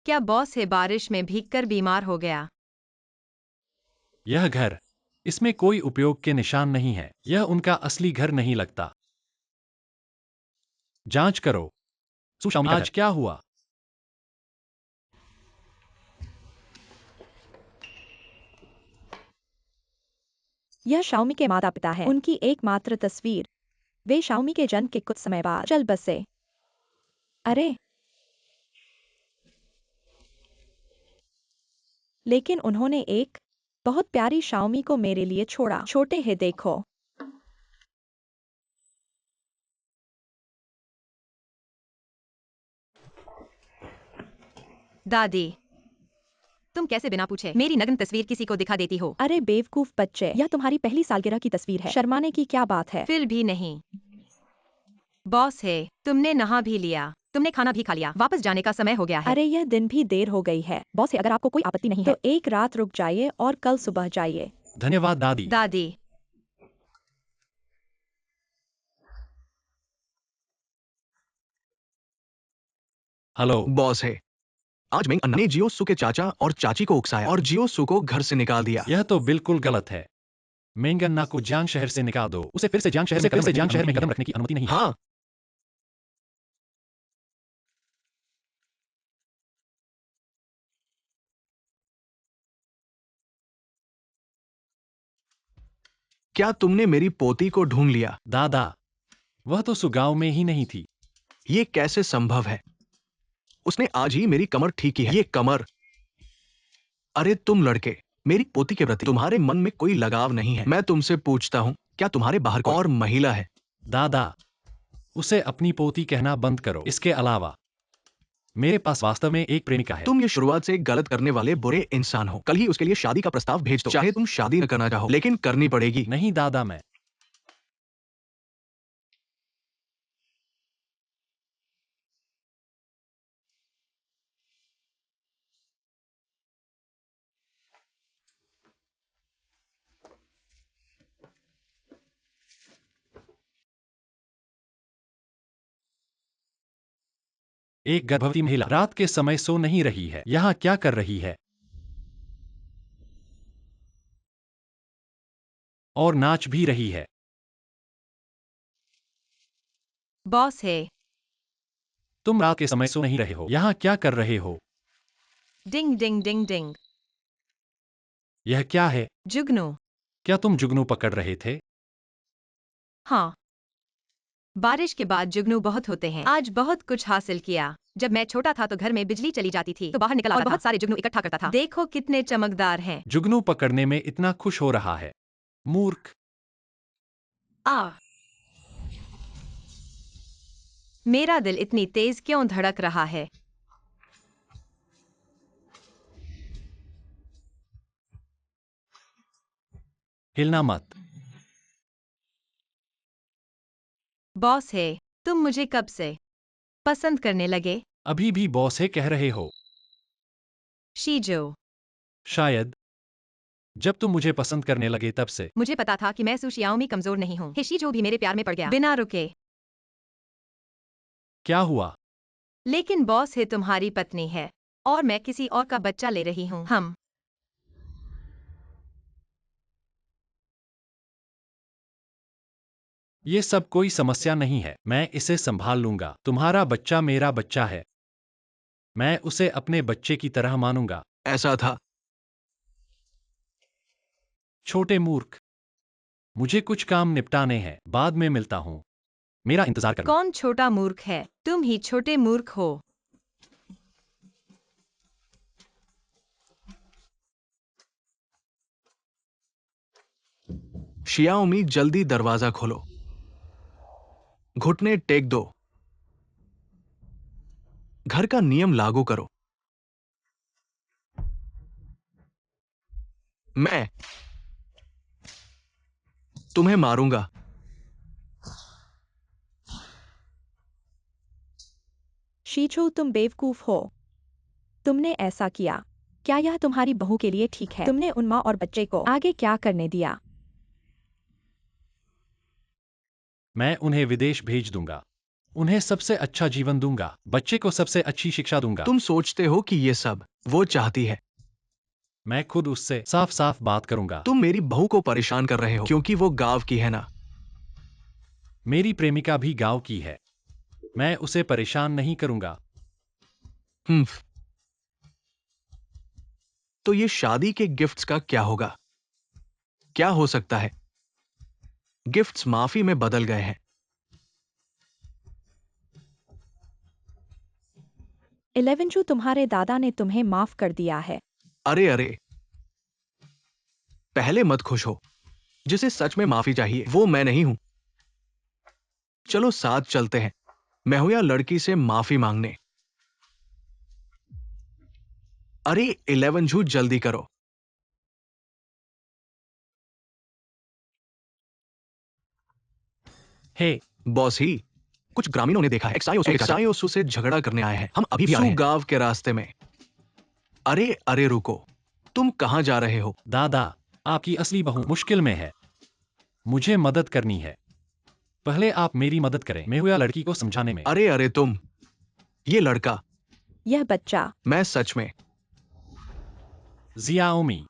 क्या बॉस है बारिश में भीगकर बीमार हो गया? यह घर, इसमें कोई उपयोग के निशान नहीं है। यह उनका असली घर नहीं लगता। जांच करो। सुशाओमी, आज क्या हुआ? यह शाओमी के माता पिता है। उनकी एकमात्र तस्वीर। वे शाओमी के जन्म के कुछ समय बाद चल बसे। अरे, लेकिन उन्होंने एक बहुत प्यारी शाओमी को मेरे लिए छोड़ा। छोटे हैं, देखो। दादी, तुम कैसे बिना पूछे मेरी नग्न तस्वीर किसी को दिखा देती हो? अरे बेवकूफ बच्चे, यह तुम्हारी पहली सालगिरह की तस्वीर है। शर्माने की क्या बात है? फिर भी नहीं। बॉस है, तुमने नहा भी लिया। तुमने खाना भी खा लिया, वापस जाने का समय हो गया है। अरे यह दिन भी देर हो गई है। बॉस, अगर आपको कोई आपत्ति नहीं है तो एक रात रुक जाइए और कल सुबह जाइए। धन्यवाद दादी। दादी। हेलो बॉस है। आज मैं अन्ना ने जियोसु के चाचा और चाची को उकसाया और जियोसु को घर से निकाल दिया। यह तो बिल्कुल गलत है। मेंगन्ना को जियांग शहर से निकाल दो। उसे फिर से जियांग शहर में कदम रखने की अनुमति नहीं है। हाँ, क्या तुमने मेरी पोती को ढूंढ लिया? दादा, वह तो सुगाव में ही नहीं थी। ये कैसे संभव है? उसने आज ही मेरी कमर ठीक की है। ये कमर। अरे तुम लड़के, मेरी पोती के प्रति तुम्हारे मन में कोई लगाव नहीं है। मैं तुमसे पूछता हूँ, क्या तुम्हारे बाहर कोई और महिला है? दादा, उसे अपनी पोती कहना बंद करो। इसके अलावा मेरे पास वास्तव में एक प्रेमिका है। तुम ये शुरुआत से गलत करने वाले बुरे इंसान हो। कल ही उसके लिए शादी का प्रस्ताव भेज दो। चाहे तुम शादी न करना चाहो, लेकिन करनी पड़ेगी। नहीं दादा, मैं एक गर्भवती महिला रात के समय सो नहीं रही है। यहाँ क्या कर रही है? और नाच भी रही है। बॉस है। तुम रात के समय सो नहीं रहे हो। यहाँ क्या कर रहे हो? डिंग डिंग डिंग डिंग। यह क्या है? जुगनू। क्या तुम जुगनू पकड़ रहे थे? हाँ, बारिश के बाद जुगनू बहुत होते हैं। आज बहुत कुछ हासिल किया। जब मैं छोटा था तो घर में बिजली चली जाती थी तो बाहर निकल आता और बहुत सारे जुगनू इकट्ठा करता था। देखो कितने चमकदार हैं। जुगनू पकड़ने में इतना खुश हो रहा है। मूर्ख। आ, मेरा दिल इतनी तेज क्यों धड़क रहा है? हिलना मत। बॉस है, तुम मुझे कब से पसंद करने लगे? अभी भी बॉस है कह रहे हो? शीजो। शायद जब तुम मुझे पसंद करने लगे तब से। मुझे पता था कि मैं सुशियाओं में कमजोर नहीं हूँ। हे शीजो भी मेरे प्यार में पड़ गया बिना रुके। क्या हुआ? लेकिन बॉस है तुम्हारी पत्नी है और मैं किसी और का बच्चा ले रही हूँ। हम ये सब कोई समस्या नहीं है। मैं इसे संभाल लूंगा। तुम्हारा बच्चा मेरा बच्चा है। मैं उसे अपने बच्चे की तरह मानूंगा। ऐसा था। छोटे मूर्ख। मुझे कुछ काम निपटाने हैं। बाद में मिलता हूँ। मेरा इंतजार करना। कौन छोटा मूर्ख है? तुम ही छोटे मूर्ख हो। शियाओमी, जल्दी दरवाजा खोलो। घुटने टेक दो। घर का नियम लागू करो। मैं तुम्हें मारूंगा। शीजो, तुम बेवकूफ हो। तुमने ऐसा किया। क्या यह तुम्हारी बहू के लिए ठीक है? तुमने उन माँ और बच्चे को आगे क्या करने दिया? मैं उन्हें विदेश भेज दूंगा। उन्हें सबसे अच्छा जीवन दूंगा। बच्चे को सबसे अच्छी शिक्षा दूंगा। तुम सोचते हो कि ये सब वो चाहती है? मैं खुद उससे साफ साफ बात करूंगा। तुम मेरी बहू को परेशान कर रहे हो क्योंकि वो गांव की है ना? मेरी प्रेमिका भी गांव की है। मैं उसे परेशान नहीं करूंगा। हम्म। तो ये शादी के गिफ्ट्स का क्या होगा? क्या हो सकता है? गिफ्ट्स माफी में बदल गए हैं। 11 जो तुम्हारे दादा ने तुम्हें माफ कर दिया है। अरे अरे, पहले मत खुश हो। जिसे सच में माफी चाहिए वो मैं नहीं हूं। चलो साथ चलते हैं। मैं हूं या लड़की से माफी मांगने। अरे 11 जू, जल्दी करो। हे बॉस ही, कुछ ग्रामीणों ने देखा है एक्सायोसु से झगड़ा करने आए हैं। हम अभी भी आ रहे हैं। गांव के रास्ते में। अरे अरे रुको, तुम कहाँ जा रहे हो? दादा, आपकी असली बहू मुश्किल में है। मुझे मदद करनी है। पहले आप मेरी मदद करें, मैं हुआ लड़की को समझाने में। अरे अरे तुम, ये लड़का, यह बच्चा। मैं सच में। जियाओमी,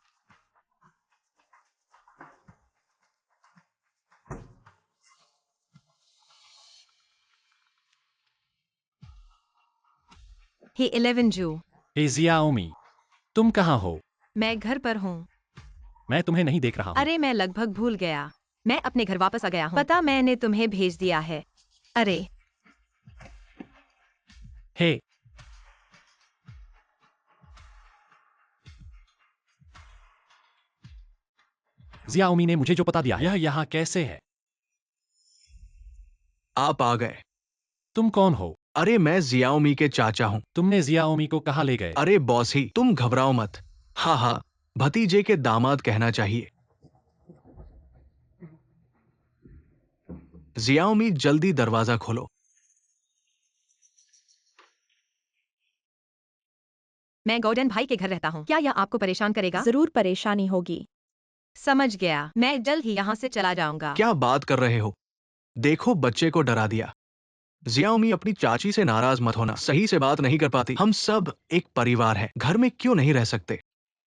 हे 11 जू, हे जियाओमी, तुम कहाँ हो? मैं घर पर हूँ। मैं तुम्हें नहीं देख रहा हूँ। अरे मैं लगभग भूल गया। मैं अपने घर वापस आ गया हूँ। पता मैंने तुम्हें भेज दिया है। अरे हे, जियाओमी ने मुझे जो पता दिया, यह यहाँ कैसे है? आप आ गए। तुम कौन हो? अरे मैं जियाओमी के चाचा हूँ। तुमने जियाओमी को कहाँ ले गए? अरे बॉस ही, तुम घबराओ मत। हाँ हाँ, भतीजे के दामाद कहना चाहिए। जियाओमी जल्दी दरवाजा खोलो। मैं गॉर्डन भाई के घर रहता हूँ। क्या यह आपको परेशान करेगा? जरूर परेशानी होगी। समझ गया। मैं जल्द ही यहाँ से चला जाऊंगा। क्या बात कर रहे हो? देखो बच्चे को डरा दिया। जियाओमी अपनी चाची से नाराज मत होना, सही से बात नहीं कर पाती। हम सब एक परिवार है, घर में क्यों नहीं रह सकते?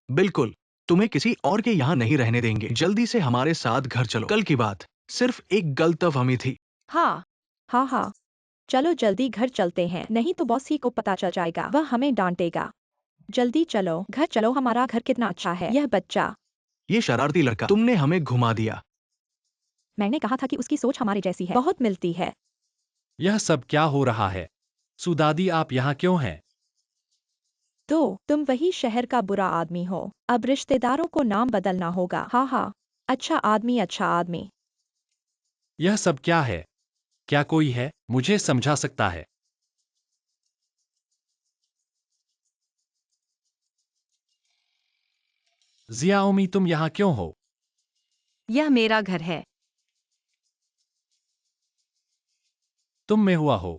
बिल्कुल, तुम्हें किसी और के यहाँ नहीं रहने देंगे। जल्दी से हमारे साथ घर चलो। कल की बात सिर्फ एक गलतफहमी थी। हाँ, हाँ हाँ, चलो जल्दी घर चलते हैं, नहीं तो बॉस ही को पता चल जाएगा, वह हमें डांटेगा। जल्दी चलो, घर चलो, हमारा घर कितना अच्छा है। यह बच्चा, ये शरारती लड़का, तुमने हमें घुमा दिया। मैंने कहा था कि उसकी सोच हमारी जैसी है, बहुत मिलती है। यह सब क्या हो रहा है? सुदादी, आप यहाँ क्यों हैं? तो तुम वही शहर का बुरा आदमी हो, अब रिश्तेदारों को नाम बदलना होगा। हाँ हाँ, अच्छा आदमी, अच्छा आदमी। यह सब क्या है? क्या कोई है, मुझे समझा सकता है? जियाओमी, तुम यहाँ क्यों हो? यह मेरा घर है। तुम में हुआ हो।